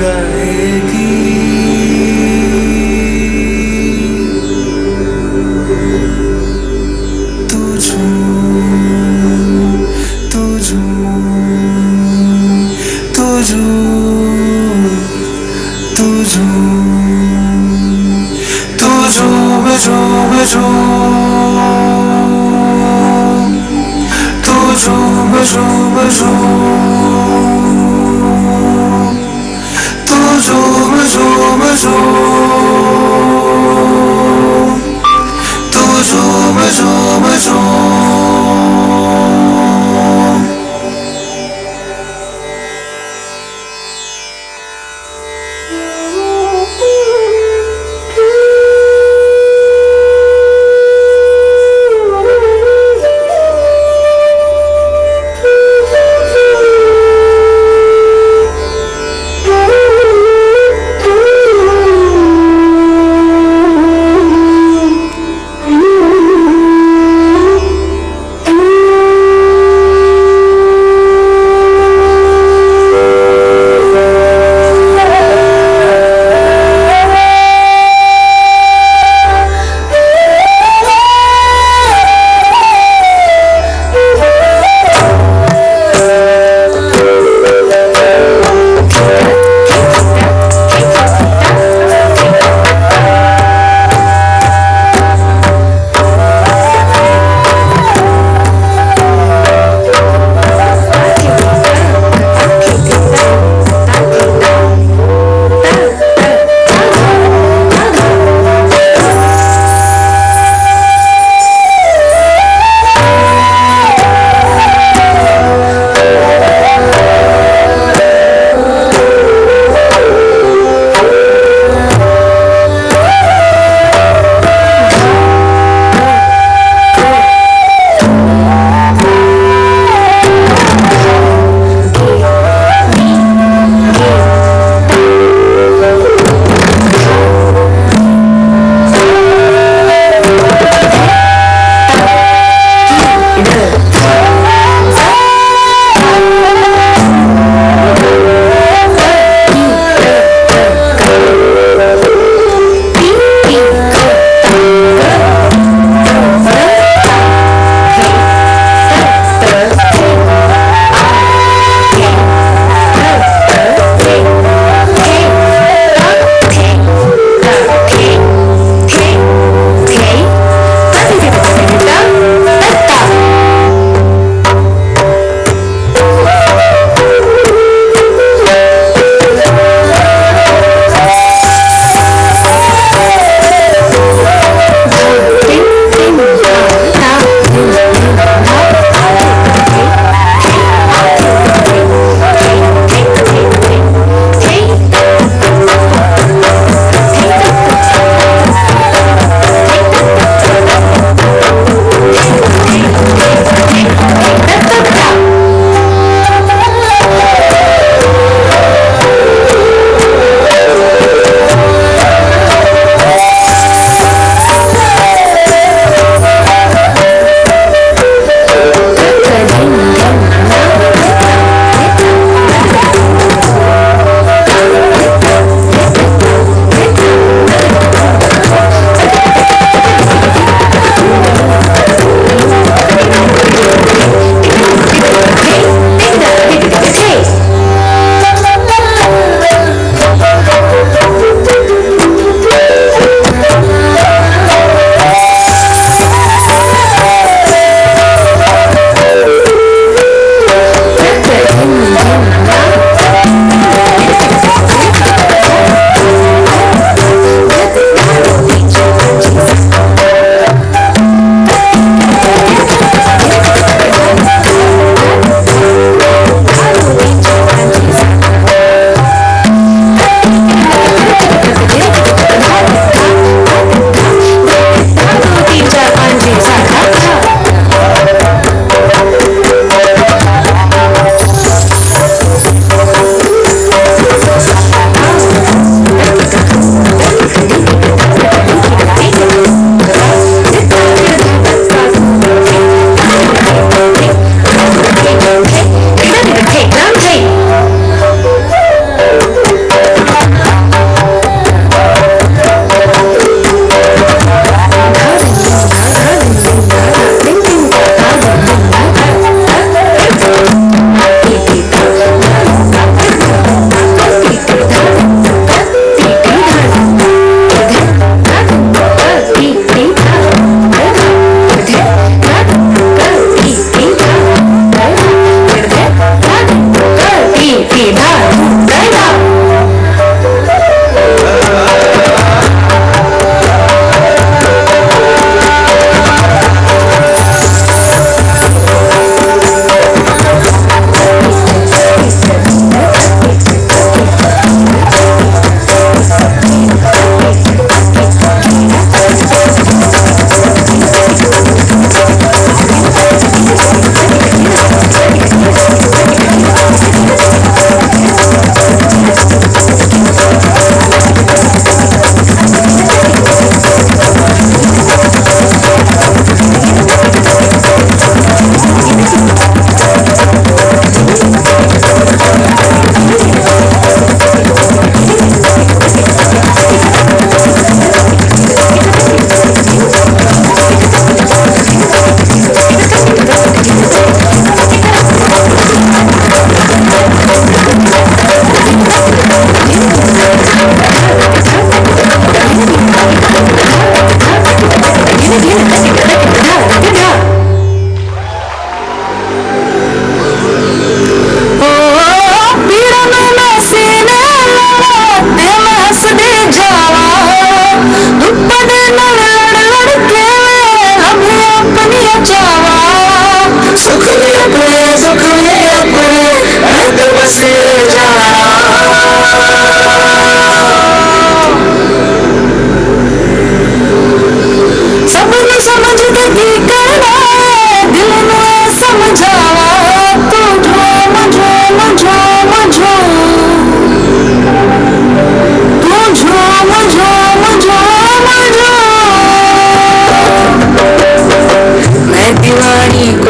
गाएगी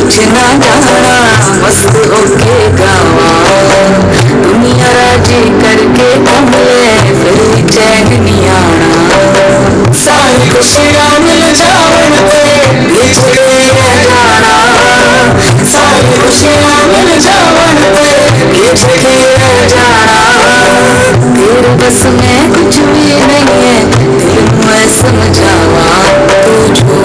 कुछ ना जाना मस्त होके गावा दुनिया राजी करके कमले फिर भी चैन नहीं आना सारी खुशियाँ मिल जावन पे बीच के रह जाना सारी खुशियाँ मिल जावन पे बीच के रह जाना तेरे बस में कुछ भी नहीं है दिल में समझावा तू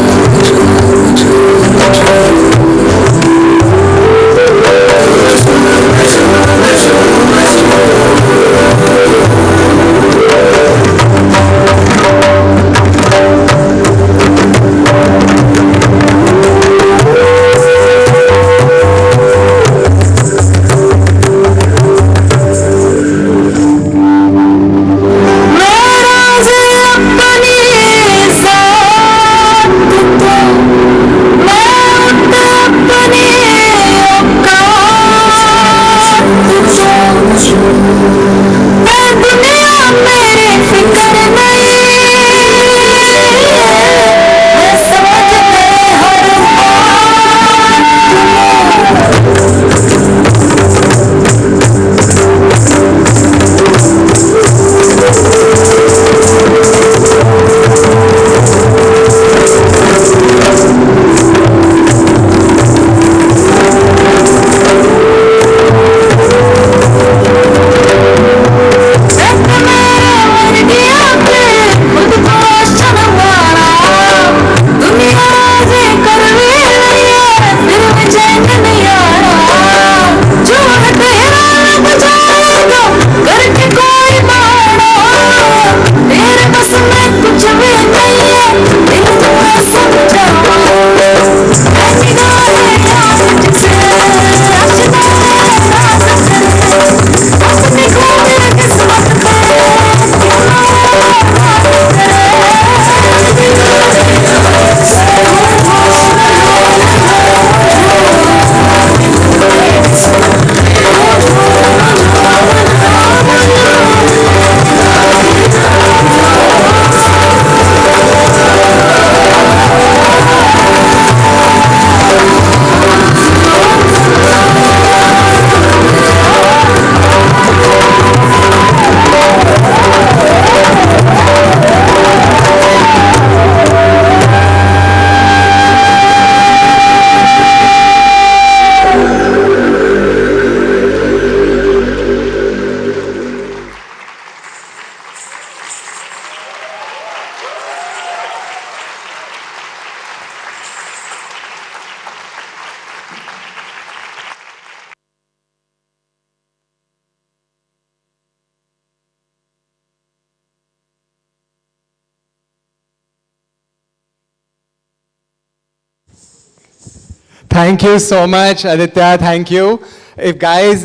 Thank you so much, Aditya. Thank you. If guys,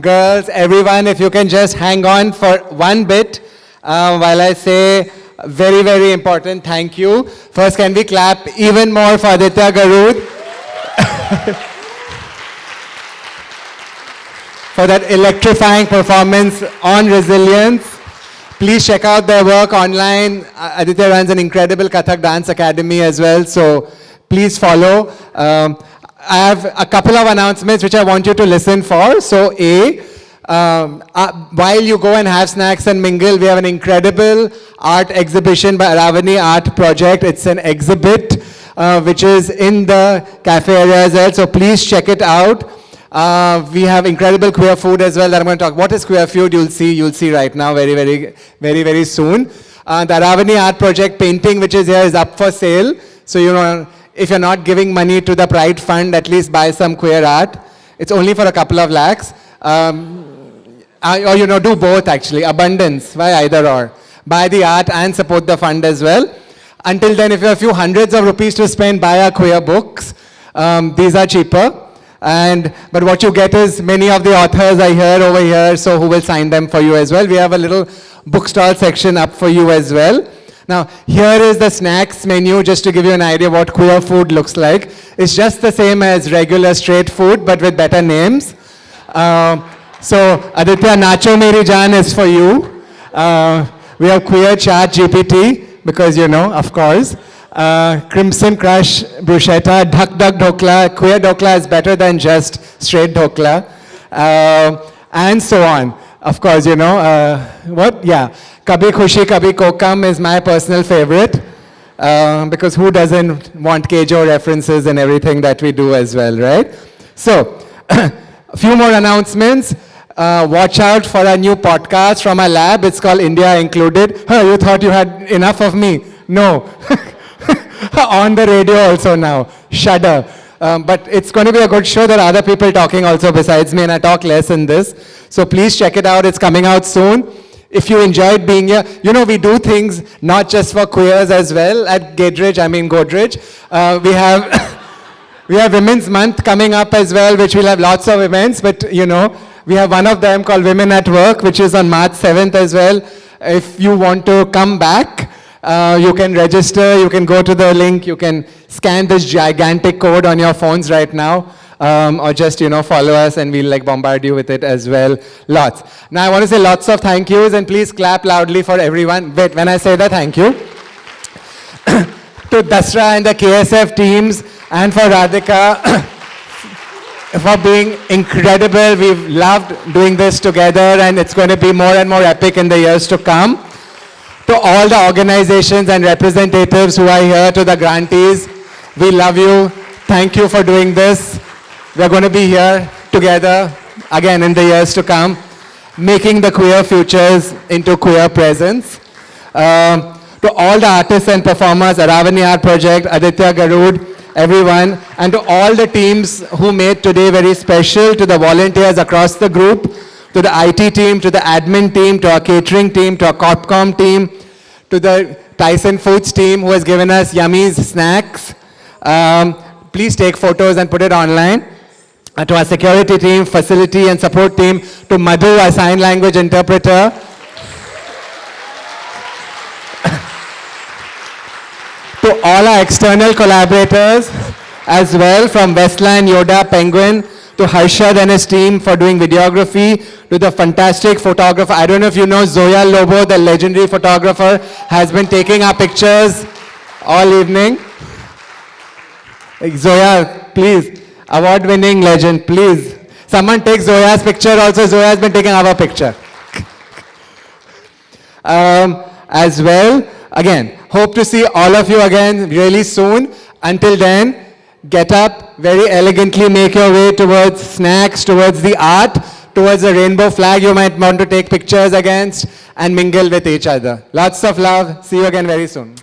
girls, everyone, if you can just hang on for one bit while I say very, very important thank you. First, can we clap even more for Aditya Garud for that electrifying performance on resilience. Please check out their work online. Aditya runs an incredible Kathak dance academy as well, so please follow. I have a couple of announcements which I want you to listen for. So while you go and have snacks and mingle, we have an incredible art exhibition by Aravani Art Project. It's an exhibit which is in the cafe area as well, so please check it out. We have incredible queer food as well that I'm going to talk. What is queer food? You'll see right now very soon. The Aravani Art Project painting which is here is up for sale. So if you're not giving money to the Pride Fund, at least buy some queer art. It's only for a couple of lakhs. Or do both actually, abundance, why either or. Buy the art and support the fund as well. Until then, if you have a few hundreds of rupees to spend, buy our queer books. These are cheaper. But what you get is many of the authors are here over here, so who will sign them for you as well. We have a little bookstall section up for you as well. Now, here is the snacks menu, just to give you an idea what queer food looks like. It's just the same as regular straight food, but with better names. So, Aditya, Nacho Meri Jaan is for you. We have queer chat GPT, because of course. Crimson Crush, Bruschetta, Dhak Dhak Dhokla, Queer Dhokla is better than just straight Dhokla, and so on. Of course, you know, what? Yeah, Kabhi Khushi Kabhi Kokam is my personal favorite, because who doesn't want Kejo references in everything that we do as well, right? So, a few more announcements. Watch out for a new podcast from our lab. It's called India Included. Huh, you thought you had enough of me? No. On the radio also now. Shudder. But it's going to be a good show. There are other people talking also besides me, and I talk less in this. So please check it out. It's coming out soon. If you enjoyed being here, you know, we do things not just for queers as well at Godrej. We have Women's Month coming up as well, which will have lots of events. But, you know, we have one of them called Women at Work, which is on March 7th as well. If you want to come back, you can register, you can go to the link, you can scan this gigantic code on your phones right now, or just, you know, follow us and we'll like bombard you with it as well. Lots. Now I want to say lots of thank yous, and please clap loudly for everyone. Wait, when I say that, thank you. To Dasra and the KSF teams, and for Radhika for being incredible. We've loved doing this together, and it's going to be more and more epic in the years to come. To all the organizations and representatives who are here, to the grantees, we love you. Thank you for doing this. We're going to be here together again in the years to come, making the queer futures into queer presents. To all the artists and performers, Aravani Art Project, Aditya Garud, everyone, and to all the teams who made today very special, to the volunteers across the group, to the IT team, to the admin team, to our catering team, to our Corpcom team, to the Tyson Foods team who has given us yummies snacks. Please take photos and put it online. To our security team, facility and support team, to Madhu, our sign language interpreter. To all our external collaborators as well, from Westland, Yoda, Penguin, to Harshad and his team for doing videography, to the fantastic photographer. I don't know if you know Zoya Lobo, the legendary photographer, has been taking our pictures all evening. Zoya, please, award-winning legend, please. Someone take Zoya's picture also. Zoya has been taking our picture. As well, again, hope to see all of you again really soon. Until then, get up, very elegantly make your way towards snacks, towards the art, towards the rainbow flag you might want to take pictures against, and mingle with each other. Lots of love. See you again very soon.